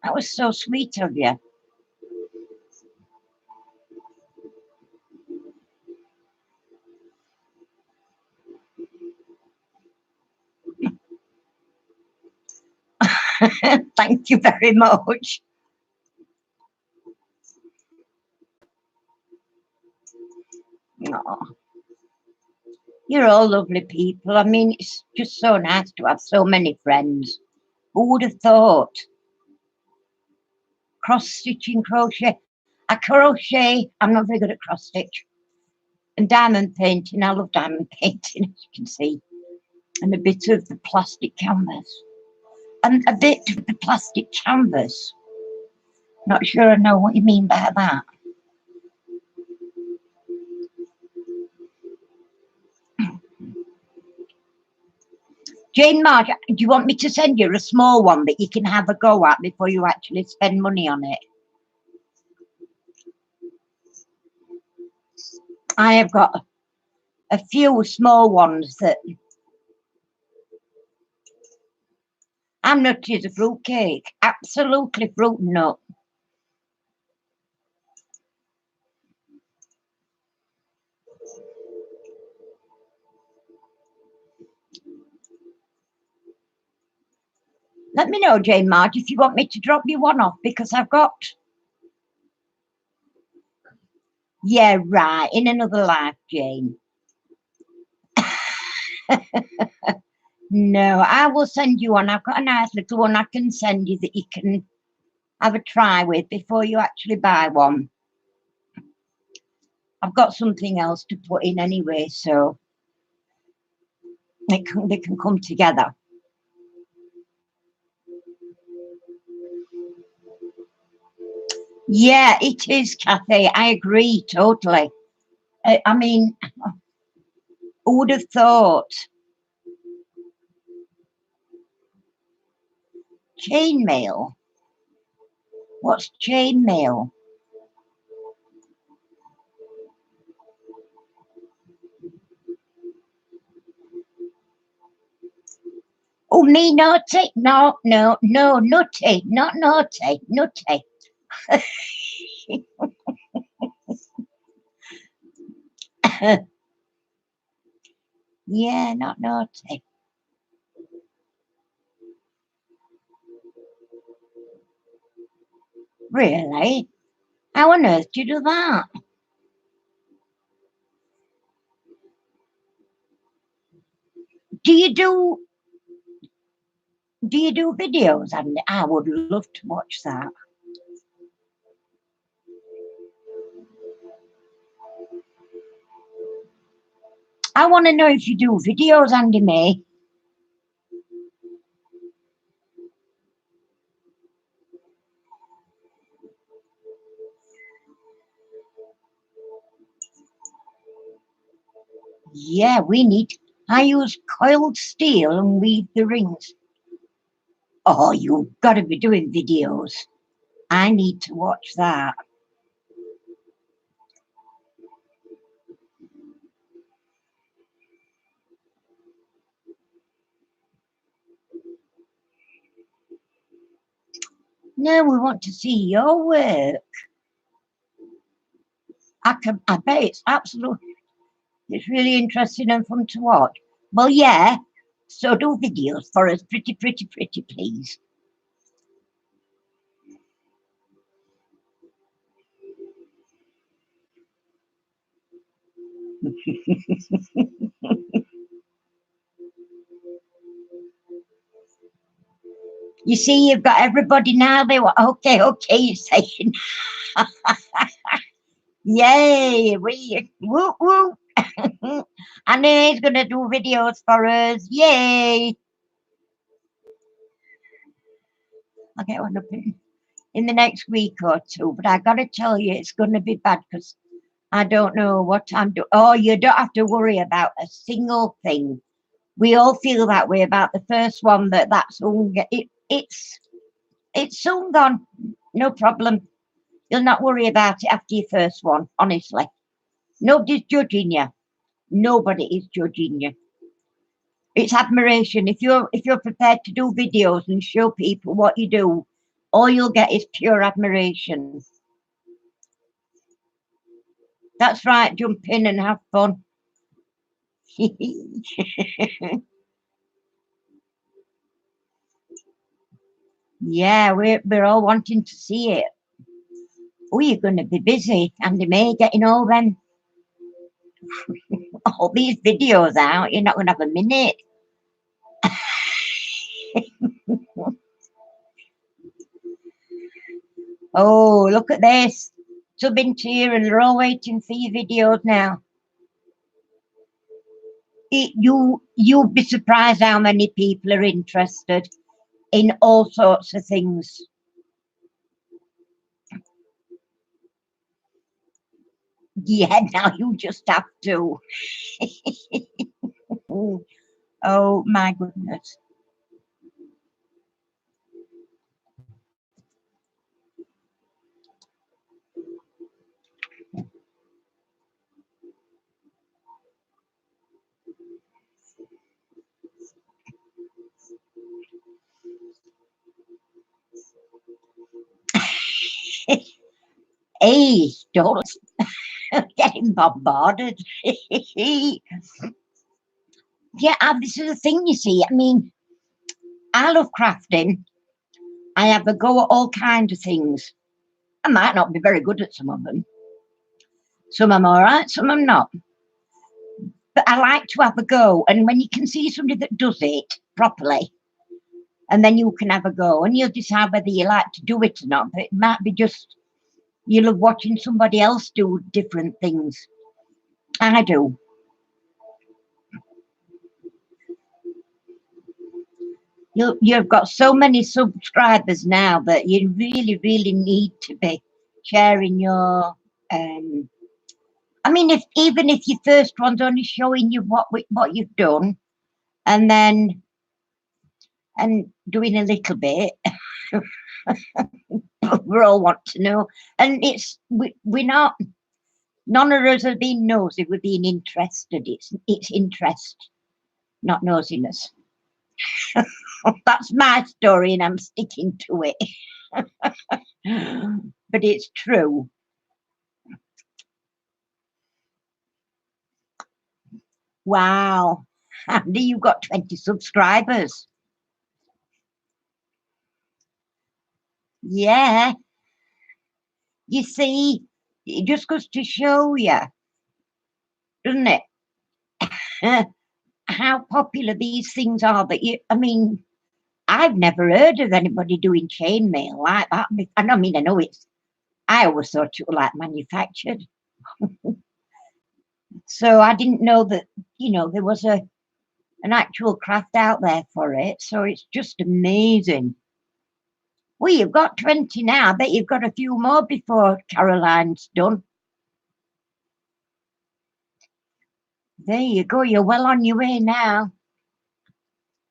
That was so sweet of you. Thank you very much. Oh, you're all lovely people. I mean, it's just so nice to have so many friends. Who would have thought? Cross stitching, crochet. I crochet. I'm not very good at cross stitch. And diamond painting. I love diamond painting, as you can see. And a bit of the plastic canvas. And a bit of the plastic canvas. Not sure I know what you mean by that. Jane Marsh, do you want me to send you a small one that you can have a go at before you actually spend money on it? I have got a few small ones that I'm nutty as a fruitcake. Absolutely fruit nut. Let me know, Jane Marge, if you want me to drop you one off, because I've got... Yeah, right, in another life, Jane. No, I will send you one. I've got a nice little one I can send you that you can have a try with before you actually buy one. I've got something else to put in anyway, so they can come together. Yeah, it is, Kathy. I agree totally. I mean, who would have thought? Chainmail? What's chainmail? Oh, me naughty? No, no, no, nutty, not naughty, nutty. Yeah, not naughty. Really? How on earth do you do that? Do you do videos? And I would love to watch that. I want to know if you do videos, Andy May. Yeah, we need. I use coiled steel and weave the rings. Oh, you've got to be doing videos. I need to watch that. No, we want to see your work. I bet it's absolutely, it's really interesting and fun to watch. Well, yeah, so do videos for us, pretty, pretty, pretty, please. You see, you've got everybody now. They were okay, you're saying. Yay, we woo woo. And he's gonna do videos for us. Yay. I'll get one up in the next week or two, but I gotta tell you, it's gonna be bad because I don't know what I'm doing. Oh, you don't have to worry about a single thing. We all feel that way about the first one, that's soon it's soon gone. No problem. You'll not worry about it after your first one, honestly. Nobody's judging you. Nobody is judging you. It's admiration. If you're prepared to do videos and show people what you do, all you'll get is pure admiration. That's right, jump in and have fun. Yeah, we're all wanting to see it. Oh, you're going to be busy, Andy May, getting all them, all these videos out. You're not going to have a minute. Oh, look at this. Subbing to you and they're all waiting for your videos now. You'll be surprised how many people are interested in all sorts of things. Yeah, now you just have to. Oh my goodness. Hey, don't getting bombarded. Yeah, this is the thing, you see. I mean, I love crafting. I have a go at all kinds of things. I might not be very good at some of them. Some I'm all right, some I'm not. But I like to have a go. And when you can see somebody that does it properly, and then you can have a go, and you'll decide whether you like to do it or not. But it might be just you love watching somebody else do different things. I do. You've got so many subscribers now that you really, really need to be sharing your. I mean, even if your first one's only showing you what you've done, and then doing a little bit, we all want to know. And we're not. None of us have been nosy. We're being interested. It's interest, not nosiness. That's my story, and I'm sticking to it. But it's true. Wow. Andy, you've got 20 subscribers. Yeah. You see, it just goes to show you, doesn't it? How popular these things are that I mean, I've never heard of anybody doing chainmail like that. I know I always thought it was like manufactured. So I didn't know that, there was an actual craft out there for it. So it's just amazing. Well, you've got 20 now. I bet you've got a few more before Caroline's done. There you go. You're well on your way now.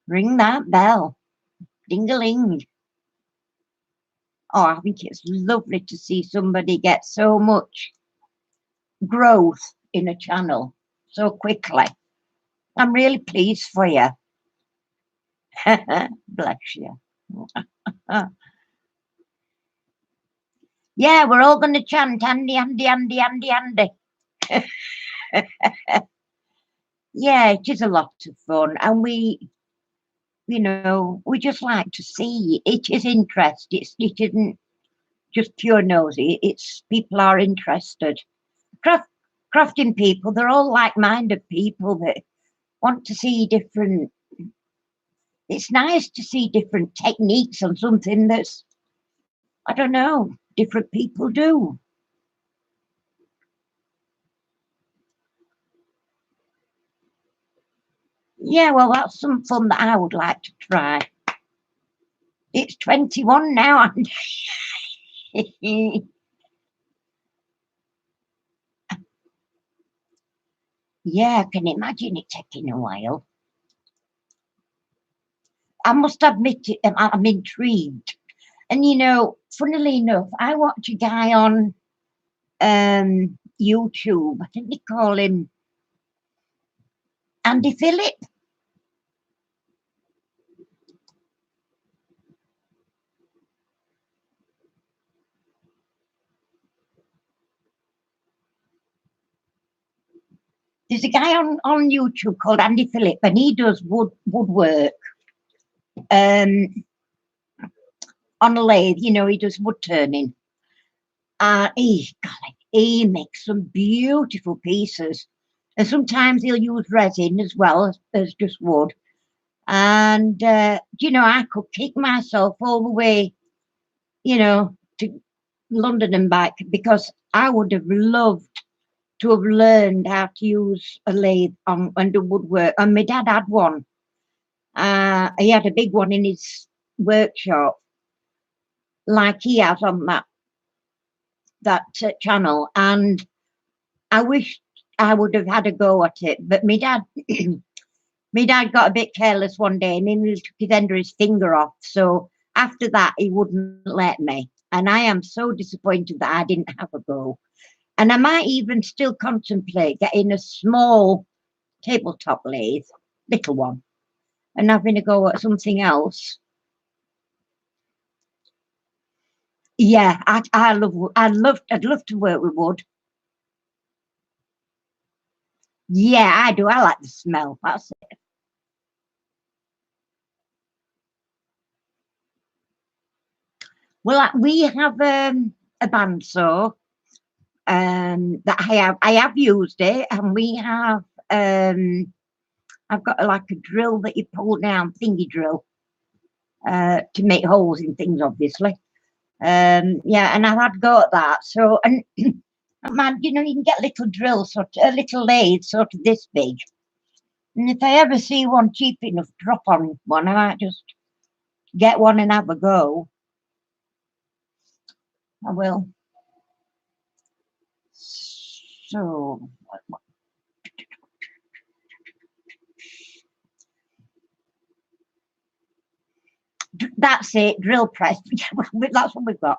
Ring that bell. Ding-a-ling. Oh, I think it's lovely to see somebody get so much growth in a channel so quickly. I'm really pleased for you. Bless you. Yeah, we're all going to chant Andy, Andy, Andy, Andy, Andy. Yeah, it is a lot of fun. And we just like to see. It is interest. It isn't just pure nosy. It's people are interested. Craft crafting people, they're all like-minded people that want to see different. It's nice to see different techniques on something that's, I don't know, different people do. Yeah, well, that's some fun that I would like to try. It's 21 now. Yeah, I can imagine it taking a while. I must admit it, I'm intrigued. And you know, funnily enough, I watch a guy on YouTube. I think they call him Andy Phillip. There's a guy on YouTube called Andy Phillip, and he does woodwork on a lathe. You know, he does wood turning. He makes some beautiful pieces. And sometimes he'll use resin as well as just wood. And, you know, I could kick myself all the way, you know, to London and back, because I would have loved to have learned how to use a lathe and do woodwork. And my dad had one. He had a big one in his workshop, like he has on that channel. And I wish I would have had a go at it, but my dad, my dad got a bit careless one day and he took his end of his finger off. So after that, he wouldn't let me, and I am so disappointed that I didn't have a go. And I might even still contemplate getting a small tabletop lathe, little one, and having a go at something else. Yeah, I love. I'd love to work with wood. Yeah, I do. I like the smell. That's it. Well, we have a bandsaw that I have used it, and we have I've got like a drill that you pull down, thingy drill, to make holes in things, obviously. Yeah, and I've had to go at that. So, and man, you know, you can get little drills, a little lathe, sort of this big. And if I ever see one cheap enough, drop on one, I might just get one and have a go. I will. So, that's it, drill press. That's what we've got.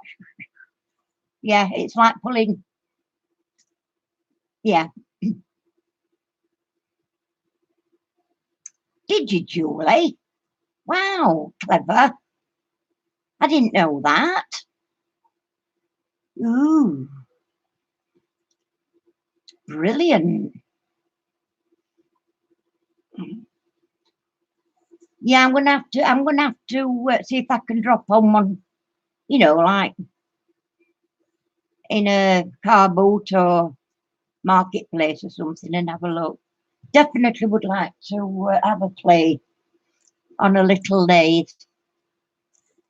Yeah, it's like pulling. Yeah. Did you, Julie? Wow, clever. I didn't know that. Ooh, brilliant. Yeah, I'm gonna have to. I'm gonna have to see if I can drop on one. You know, like in a car boot or marketplace or something, and have a look. Definitely would like to have a play on a little lathe.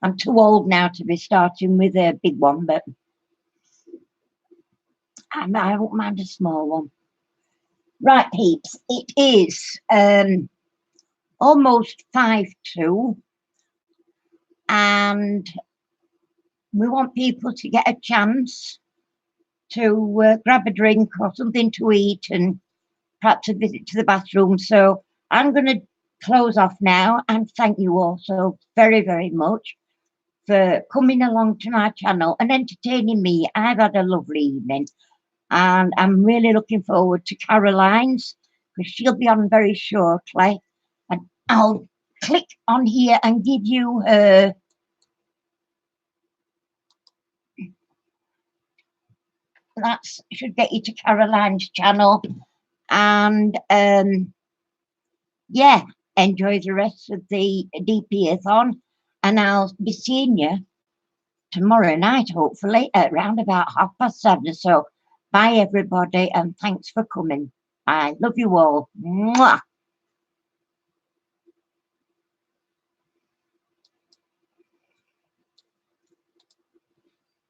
I'm too old now to be starting with a big one, but I don't mind a small one. Right, peeps, it is almost 5 to, and we want people to get a chance to grab a drink or something to eat and perhaps a visit to the bathroom. So I'm going to close off now and thank you all so very, very much for coming along to my channel and entertaining me. I've had a lovely evening, and I'm really looking forward to Caroline's, because she'll be on very shortly. And I'll click on here and give you her that should get you to Caroline's channel. And yeah, enjoy the rest of the DP-athon, and I'll be seeing you tomorrow night, hopefully, at round about 7:30. So Bye, everybody, and thanks for coming. I love you all. Mwah.